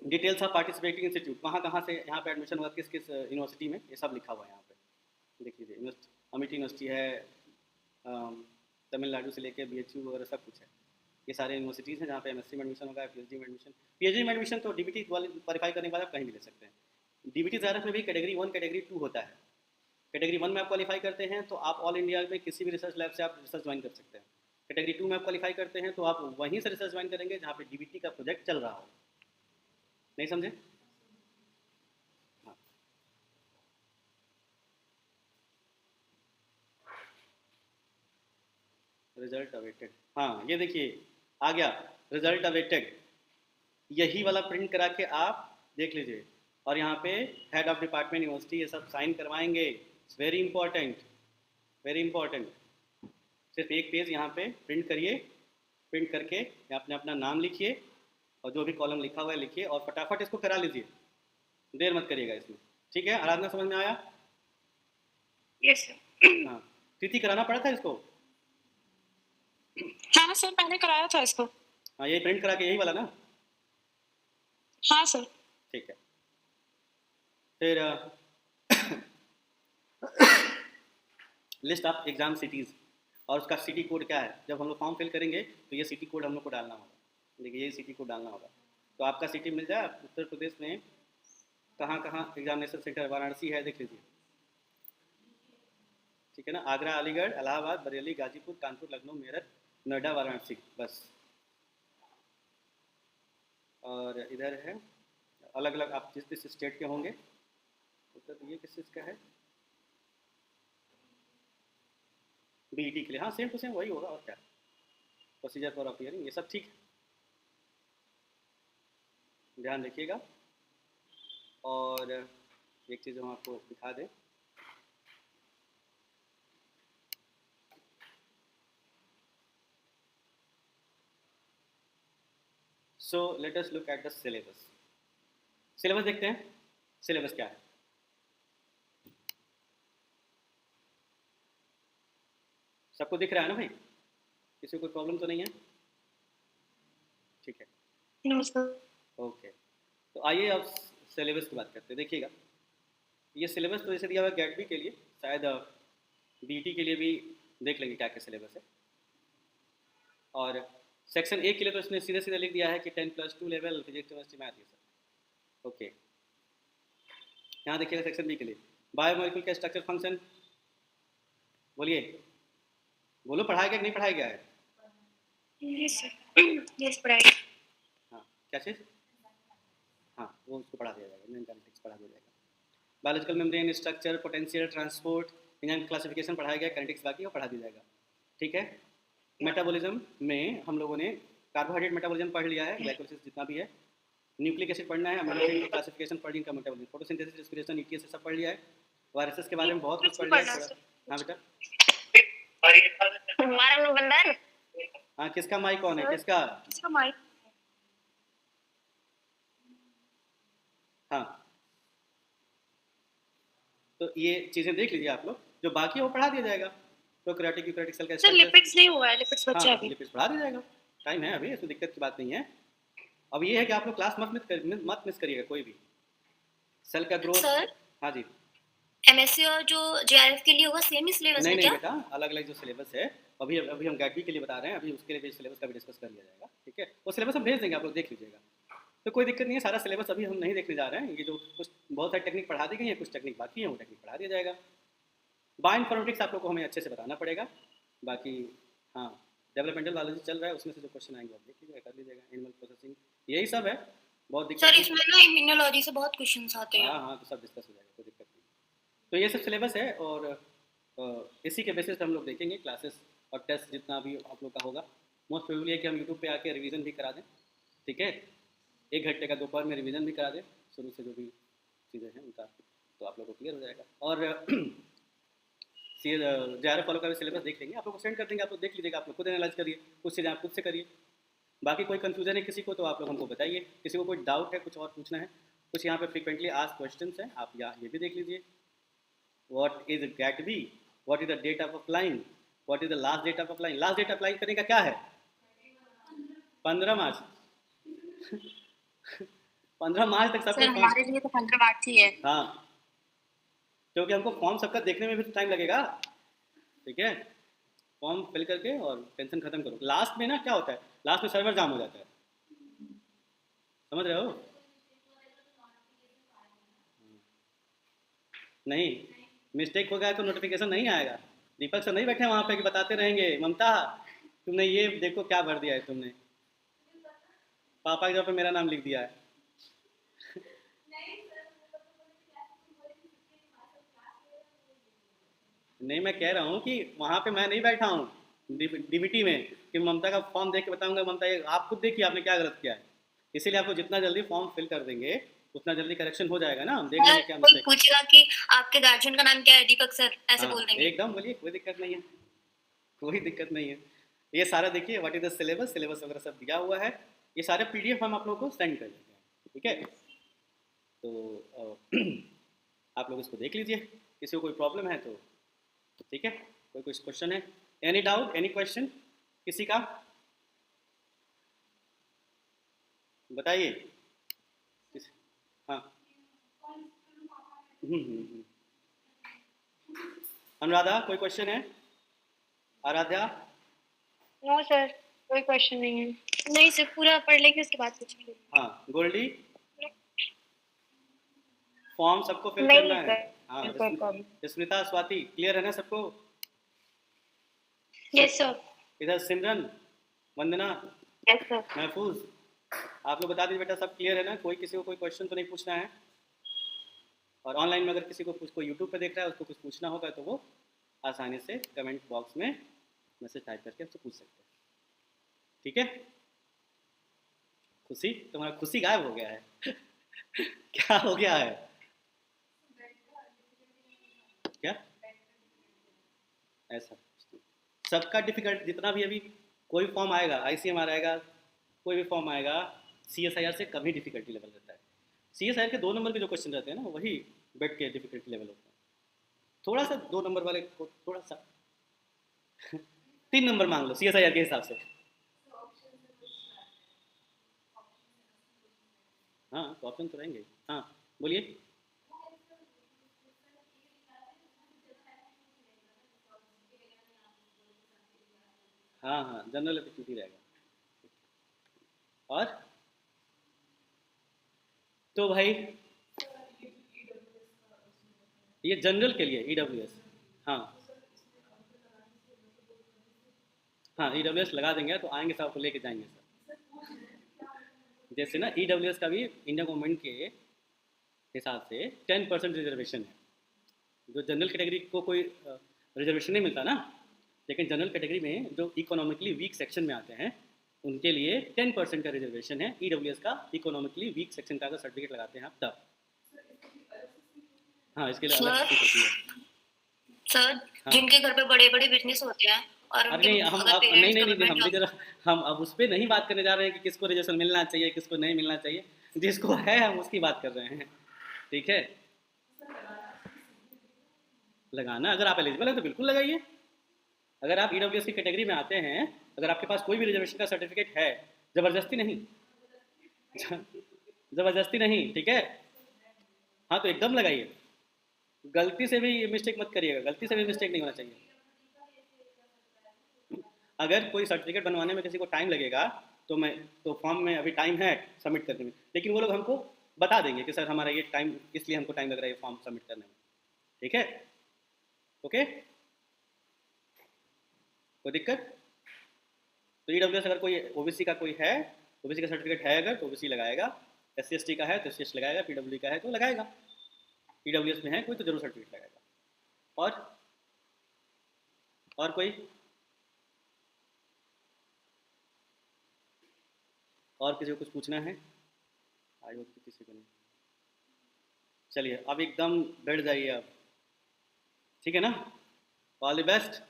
डिटेल्स ऑफ पार्टिसिपेटिंग इंस्टीट्यूट, कहाँ से यहाँ पे एडमिशन हुआ, किस किस यूनिवर्सिटी में, ये सब लिखा हुआ है यहाँ पे, देख लीजिए। अमिटी यूनिवर्सिटी है, तमिलनाडु से लेके BHU वगैरह सब कुछ है। ये सारे यूनिवर्सिटीज़ हैं जहाँ पे MSc में एडमिशन होगा, PhD में एडमिशन। PhD में एडमिशन तो DBT क्वालिफाई करने के बाद आप कहीं भी ले सकते हैं। DBT ज़्यादा में भी कैटेगरी 1 कैटेगरी 2 होता है। कैटेगरी 1 में आप क्वालिफाई करते हैं तो आप ऑल इंडिया में किसी भी रिसर्च लैब से आप रिसर्च ज्वाइन कर सकते हैं। कैटेगरी 2 में आप क्वालिफाई करते हैं तो आप वहीं से रिसर्च ज्वाइन करेंगे जहाँ पे DBT का प्रोजेक्ट चल रहा हो। नहीं समझे? हाँ, रिजल्ट अवेटेड, हाँ ये देखिए आ गया रिजल्ट अवेटेड, यही वाला प्रिंट करा के आप देख लीजिए। और यहाँ पे हेड ऑफ डिपार्टमेंट यूनिवर्सिटी ये सब साइन करवाएंगे। It's very important, very important. सिर्फ एक पेज यहाँ पे प्रिंट करिए, प्रिंट करके यहाँ अपने अपना नाम लिखिए और जो भी कॉलम लिखा हुआ है लिखिए और फटाफट इसको करा लीजिए, देर मत करिएगा इसमें। ठीक है, आराधना समझ में आया? Yes sir. हाँ, तिथि कराना पड़ा था इसको? हाँ सर, पहले कराया था इसको। हाँ, ये प्रिंट करा के यही वाला ना? हाँ सर। ठीक है, फिर लिस्ट ऑफ एग्जाम सिटीज़ और उसका सिटी कोड क्या है। जब हम लोग फॉर्म फिल करेंगे तो ये सिटी कोड हम लोग को डालना होगा। देखिए ये सिटी कोड डालना होगा तो आपका सिटी मिल जाए। उत्तर प्रदेश में कहाँ कहाँ एग्जामिनेशन सेंटर, वाराणसी है देख लीजिए। ठीक है ना, आगरा, अलीगढ़, इलाहाबाद, बरेली, गाजीपुर, कानपुर, लखनऊ, मेरठ, नोएडा, वाराणसी, बस। और इधर है अलग अलग, आप जिस जिस स्टेट के होंगे। तो ये किस चीज़ का है? बीईटी के लिए, हाँ सेम टू सेम वही होगा और क्या। प्रोसीजर फॉर अपीयरिंग, ये सब ठीक है, ध्यान रखिएगा। और एक चीज़ हम आपको दिखा दें, so let us look at the syllabus. Syllabus देखते हैं, सिलेबस क्या है। सबको दिख रहा है ना भाई? किसी को कोई प्रॉब्लम तो नहीं है? ठीक है, नमस्कार। ओके। तो आइए अब सिलेबस की बात करते हैं। देखिएगा ये सिलेबस तो जैसे दिया हुआ है गेट बी के लिए, शायद बीटी के लिए भी देख लेंगे क्या क्या सिलेबस है। और सेक्शन ए के लिए तो इसने सीधे सीधे लिख दिया है कि 10+2 लेवल फिजिक्स केमिस्ट्री मैथ, ये सब ओके। यहाँ देखिएगा सेक्शन बी के लिए बायोमोलिक्यूल का स्ट्रक्चर फंक्शन। बोलिए, बोलो पढ़ाया गया कि नहीं पढ़ाया गया है? यस सर, यस पढ़ाई। हाँ, क्या चीज़? हाँ, वो उसको पढ़ा दिया जाएगा, इनकैनेटिक्स पढ़ा दिया जाएगा। Biological membrane structure, potential transport, engine classification पढ़ाया गया, काइनेटिक्स बाकी वो पढ़ा दिया जाएगा। ठीक है, मेटाबॉलिज्म में हम लोगों ने कार्बोहाइड्रेट मेटाबॉलिज्म पढ़ लिया है, ग्लाइकोलिसिस जितना भी है। न्यूक्लिक एसिड पढ़ना है, अमीनो एसिड की क्लासिफिकेशन पढ़ ली, इनका मेटाबॉलिज्म, फोटोसिंथेसिस, रेस्पिरेशन, ईटीएस सब पढ़ लिया है। वायरसेस के बारे में बहुत कुछ पढ़ लिया है थोड़ा। हाँ बेटा, हमारा बंदर। हाँ किसका माइक ऑन है? किसका? इसका माइक। हाँ, तो ये चीज़ें देख लीजिए आप लोग, जो बाकी है वो पढ़ा दिया जाएगा। प्रोकैरियोटिक यूकैरियोटिक सेल का सर लिपिड्स नहीं हुआ है, लिपिड्स बचा है हाँ, अभी। लिपिड्स पढ़ा दिया जाएगा, टाइम है अभी, इसमें दिक्कत की बात नहीं है। अब ये है कि आप लोग क्लास मत मिस करिएगा कोई भी। सेल का ग्रोथ। सर हाँ जी। एमएससी और जो जेआरएफ के लिए होगा सेम ही सिलेबस नहीं है नहीं क्या? बेटा, अलग अलग जो सिलेबस है। अभी अभी हम गैट बी के लिए बता रहे हैं, अभी उसके लिए भी सिलेबस का भी डिस्कस कर लिया जाएगा। ठीक है, वो सिलेबस हम भेज देंगे, आप लोग देख लीजिएगा, तो कोई दिक्कत नहीं है। सारा सिलेबस अभी हम नहीं देखने जा रहे हैं। ये जो कुछ बहुत सारी टेक्निक पढ़ा दी गई है, कुछ टेक्निक बाकी है, वो टेक्निक पढ़ा दिया जाएगा। बायोइन्फॉर्मेटिक्स आप लोग को हमें अच्छे से बताना पड़ेगा। बाकी हाँ, डेवलपमेंटल बायोलॉजी चल रहा है, उसमें से जो क्वेश्चन आएंगे आप देख लीजिएगा, कर लीजिएगा। एनिमल प्रोसेसिंग, यही सब है, बहुत दिक्कत सर नहीं। इसमें ना इम्यूनोलॉजी से बहुत क्वेश्चंस आते हैं। हाँ हाँ, तो सब डिस्कस हो जाएगा, कोई दिक्कत नहीं। तो ये सब सिलेबस है और इसी के बेसिस पे हम लोग देखेंगे क्लासेस और टेस्ट जितना भी आप लोग का होगा। मोस्ट प्रोबेबली है कि हम यूट्यूब पे आके रिवीजन भी करा दें। ठीक है, 1 घंटे का दोपहर में रिवीजन भी करा दें, शुरू से जो भी चीज़ें हैं उनका, तो आप लोग को क्लियर हो जाएगा। और JRF फॉलो का भी सिलेबस देख लेंगे, आप लोग को सेंड कर देंगे, आप लोग देख लीजिएगा, आप लोग खुद एनालाइज करिए, कुछ चीज़ें आप खुद से करिए। बाकी कोई कन्फ्यूजन है किसी को तो आप लोग हमको बताइए, किसी को कोई डाउट है, कुछ और पूछना है, कुछ यहाँ पे फ्रीक्वेंटली आस्क्ड क्वेश्चंस हैं, आप यहाँ ये भी देख लीजिए। What is GAT B, what is the date of applying, what is the last date of applying. Last date apply करने का क्या है? 15 मार्च 15 मार्च तक सर सबको हमारे लिए तो 15 मार्च ही है। हाँ, क्योंकि हमको फॉर्म सबका देखने में भी तो टाइम लगेगा। ठीक है, फॉर्म फिल करके और टेंशन खत्म करो। लास्ट में ना क्या होता है, लास्ट में सर्वर जाम हो जाता है, समझ रहे हो? नहीं, मिस्टेक हो गया तो नोटिफिकेशन नहीं आएगा। दीपक सर नहीं बैठे वहाँ पे कि बताते रहेंगे, ममता तुमने ये देखो क्या भर दिया है तुमने, पापा की जगह पे मेरा नाम लिख दिया है। नहीं, मैं कह रहा हूँ कि वहाँ पे मैं नहीं बैठा हूँ डीबीटी में कि ममता का फॉर्म देख के बताऊंगा ममता ये आप खुद देखिए आपने क्या गलत किया है। इसीलिए आपको जितना जल्दी फॉर्म फिल कर देंगे उतना जल्दी करेक्शन हो जाएगा ना, हम देख लेंगे क्या कोई मिस्टेक। पूछेगा कि आपके गार्जियन का नाम क्या है, दीपक सर, ऐसे हाँ बोल देंगे। एकदम बोलिए, कोई दिक्कत नहीं है, कोई दिक्कत नहीं है। ये सारा देखिए what is the syllabus, syllabus वगैरह सब दिया हुआ है, ये सारे पीडीएफ हम आप लोगों को सेंड कर देंगे, ठीक है। तो आप लोग इसको देख लीजिए, किसी को कोई प्रॉब्लम है तो ठीक है। कोई कुछ क्वेश्चन है, एनी डाउट, एनी क्वेश्चन किसी का, बताइए। हाँ हम्म। अनुराधा कोई क्वेश्चन है, आराध्या? नो सर, कोई क्वेश्चन नहीं है। नहीं सर, पूरा पढ़ लेंगे उसके बाद कुछ भी। हाँ गोल्डी, फॉर्म सबको फिल नहीं करना है। सर, हाँ कोई प्रॉब्लम। स्मिता, स्वाति क्लियर है ना सबको? Yes sir. इधर सिमरन, वंदना, यस सर। महफूज, आप लोग बता दीजिए बेटा, सब क्लियर है ना? कोई किसी को कोई क्वेश्चन तो नहीं पूछना है? और ऑनलाइन में अगर किसी को कुछ कोई यूट्यूब पे देख रहा है उसको कुछ पूछना होगा तो वो आसानी से कमेंट बॉक्स में मैसेज टाइप करके आपसे पूछ सकते हैं, ठीक है। खुशी, तुम्हारा खुशी गायब हो गया है क्या हो गया है? क्या ऐसा? सबका डिफिकल्ट, जितना भी अभी कोई फॉर्म आएगा, आईसीएमआर आएगा, कोई भी फॉर्म आएगा, सीएसआईआर से कम ही डिफिकल्टी लेवल रहता है। सीएसआईआर के 2 नंबर के जो क्वेश्चन रहते हैं ना, वही बेड के डिफिकल्टी लेवल होते हैं। थोड़ा सा 2 नंबर वाले को थोड़ा सा 3 नंबर मांग लो सीएसआईआर के हिसाब से। हाँ तो ऑप्शन तो रहेंगे। हाँ बोलिए। हाँ हाँ जनरल एप्टीट्यूड ही रहेगा। और तो भाई ये जनरल के लिए ईडब्ल्यूएस, हाँ हाँ ईडब्ल्यूएस लगा देंगे तो आएंगे, सब आपको लेके जाएंगे सर। जैसे ना ईडब्ल्यूएस का भी इंडिया गवर्नमेंट के हिसाब से 10% रिजर्वेशन है। जो जनरल कैटेगरी को कोई रिजर्वेशन नहीं मिलता ना, लेकिन जनरल कैटेगरी में जो इकोनॉमिकली वीक सेक्शन में आते हैं उनके लिए 10% का रिजर्वेशन है। ईडब्ल्यूएस का इकोनॉमिकली वीक सेक्शन का अगर सर्टिफिकेट लगाते हैं आप तब। हाँ इसके लिए अलग फीस होती है सर। हाँ। जिनके घर पे बड़े बड़े बिजनेस होते हैं और अरे उनके नहीं, हम अगर अब पेरेंट्स नहीं गवर्नमेंट हम भी जरा, हम अब उस पर नहीं बात करने जा रहे हैं कि किसको रिजर्वेशन मिलना चाहिए किसको नहीं मिलना चाहिए, जिसको है हम उसकी बात कर रहे हैं, ठीक है। लगाना, अगर आप एलिजिबल है तो बिल्कुल लगाइए। अगर आप ईडब्ल्यूएस की कैटेगरी में आते हैं, अगर आपके पास कोई भी रिजर्वेशन का सर्टिफिकेट है, ज़बरदस्ती नहीं ज़बरदस्ती नहीं, ठीक है। हाँ तो एकदम लगाइए, गलती से भी मिस्टेक मत करिएगा, गलती से भी मिस्टेक नहीं होना चाहिए। अगर कोई सर्टिफिकेट बनवाने में किसी को टाइम लगेगा तो फॉर्म में अभी टाइम है सबमिट करने में, लेकिन वो लोग हमको बता देंगे कि सर हमारा ये टाइम, इसलिए हमको टाइम लग रहा है ये फॉर्म सबमिट करने में, ठीक है। ओके, कोई दिक्कत? तो ईडब्ल्यूएस अगर कोई ओबीसी का कोई है, ओबीसी का सर्टिफिकेट है अगर तो ओबीसी लगाएगा, एससी एसटी का है तो एससी एसटी लगाएगा, पीडब्ल्यू का है तो लगाएगा, ईडब्ल्यूएस में है कोई तो जरूर सर्टिफिकेट लगाएगा। और कोई, और किसी को कुछ पूछना है? आई होप किसी को नहीं। चलिए अब एकदम बैठ जाइए अब, ठीक है ना। All the best.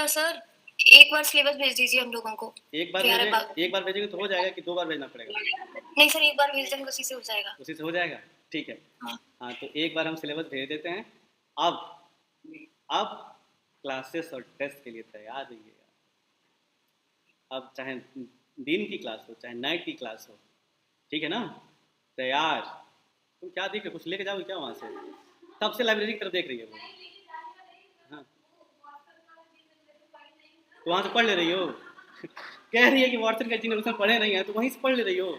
सर एक बार सिलेबस भेज दीजिए हम लोगों को। एक बार भेजेंगे तो हो जाएगा कि 2 बार भेजना पड़ेगा? नहीं सर, एक बार भेज देंगे उसी से हो जाएगा। उसी से हो जाएगा, ठीक है। हाँ तो एक बार हम सिलेबस भेज देते हैं। अब क्लासेस और टेस्ट के लिए तैयार रहिएगा। अब चाहे दिन की क्लास हो चाहे नाइट की क्लास हो, ठीक है ना, तैयार। तुम क्या देख रहे, कुछ लेके जाओगे क्या वहाँ से? तब से लाइब्रेरी की तरफ देख रही है वो। हाँ तो वहाँ से पढ़ ले रही हो कह रही है कि व्हाट्सएप का जिन्हें उसमें पढ़े नहीं है तो वहीं से पढ़ ले रही हो।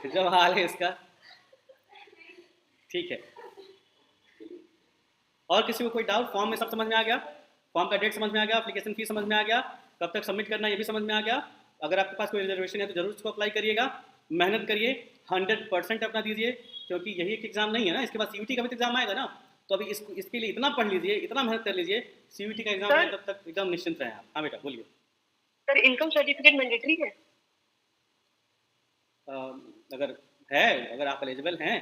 जब हाल है इसका, ठीक है। और किसी को कोई डाउट? फॉर्म में सब समझ में आ गया? फॉर्म का डेट समझ में आ गया, एप्लीकेशन फीस समझ में आ गया, कब तक सबमिट करना ये भी समझ में आ गया। अगर आपके पास कोई रिजर्वेशन है तो जरूर इसको अप्लाई करिएगा, मेहनत करिए, 100% अपना दीजिए, क्योंकि यही एक एग्जाम नहीं है ना, इसके बाद सीयूटी का भी एग्जाम आएगा ना, तो अभी इसके लिए इतना पढ़ लीजिए, इतना मेहनत कर लीजिए, सीयूटी का एग्जाम आए तब तक एकदम निश्चिंत रहें आप। हाँ बेटा बोलिए। सर इनकम सर्टिफिकेट मैंडेटरी है? अगर है, अगर आप एलिजिबल हैं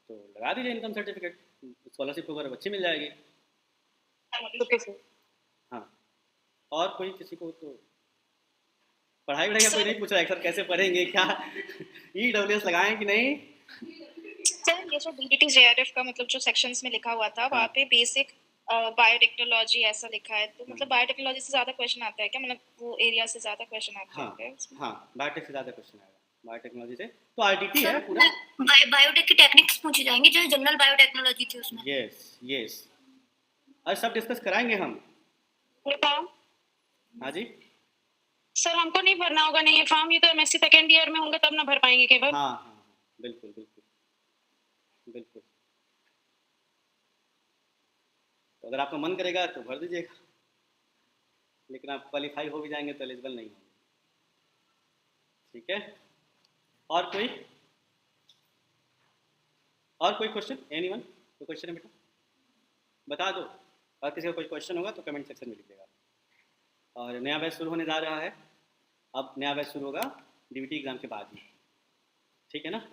तो लगा दीजिए इनकम सर्टिफिकेट, स्कॉलरशिप वगैरह अच्छी मिल जाएगी। Okay sir. हाँ, और कोई किसी को तो पढ़ाई वढ़ाई का कोई नहीं पूछ रहा है सर, कैसे पढ़ेंगे क्या EWS लगाएं कि नहीं? सर ये जो DDT JRF का मतलब जो सेक्शंस में लिखा हुआ था वहाँ पे बेसिक बायोटेक्नोलॉजी ऐसा लिखा है, तो मतलब बायोटेक्नोलॉजी से ज्यादा क्वेश्चन आता है क्या, मतलब वो एरिया से ज्यादा क्वेश्चन आता है हाँ क्या उसमें? हाँ, बायोटेक से ज़्यादा क्वेश्चन आएगा, बायोटेक्नोलॉजी से तो RTT है सर पूरा। बायोटेक की टेक्निक्स पूछी जाएंगी जो जनरल बायोटेक्नोलॉजी थी उसमें। यस यस, और सब डिस्कस कराएंगे हम। फॉर्म हाँ जी, सर हमको नहीं भरना होगा नहीं ये फॉर्म, ये तो MSc सेकेंड ईयर में होंगे तब ना भर पाएंगे केवल। हाँ हाँ हाँ, बिल्कुल बिल्कुल बिल्कुल, तो अगर आपका मन करेगा तो भर दीजिएगा, लेकिन आप क्वालिफाई हो भी जाएंगे तो एलिजिबल नहीं होंगे। ठीक है, और कोई क्वेश्चन? एनीवन कोई क्वेश्चन है बेटा, बता दो। और किसी का कोई क्वेश्चन होगा तो कमेंट सेक्शन में लिखिएगा। और नया बैच शुरू होने जा रहा है, अब नया बैच शुरू होगा DBT एग्ज़ाम के बाद ही, ठीक है ना।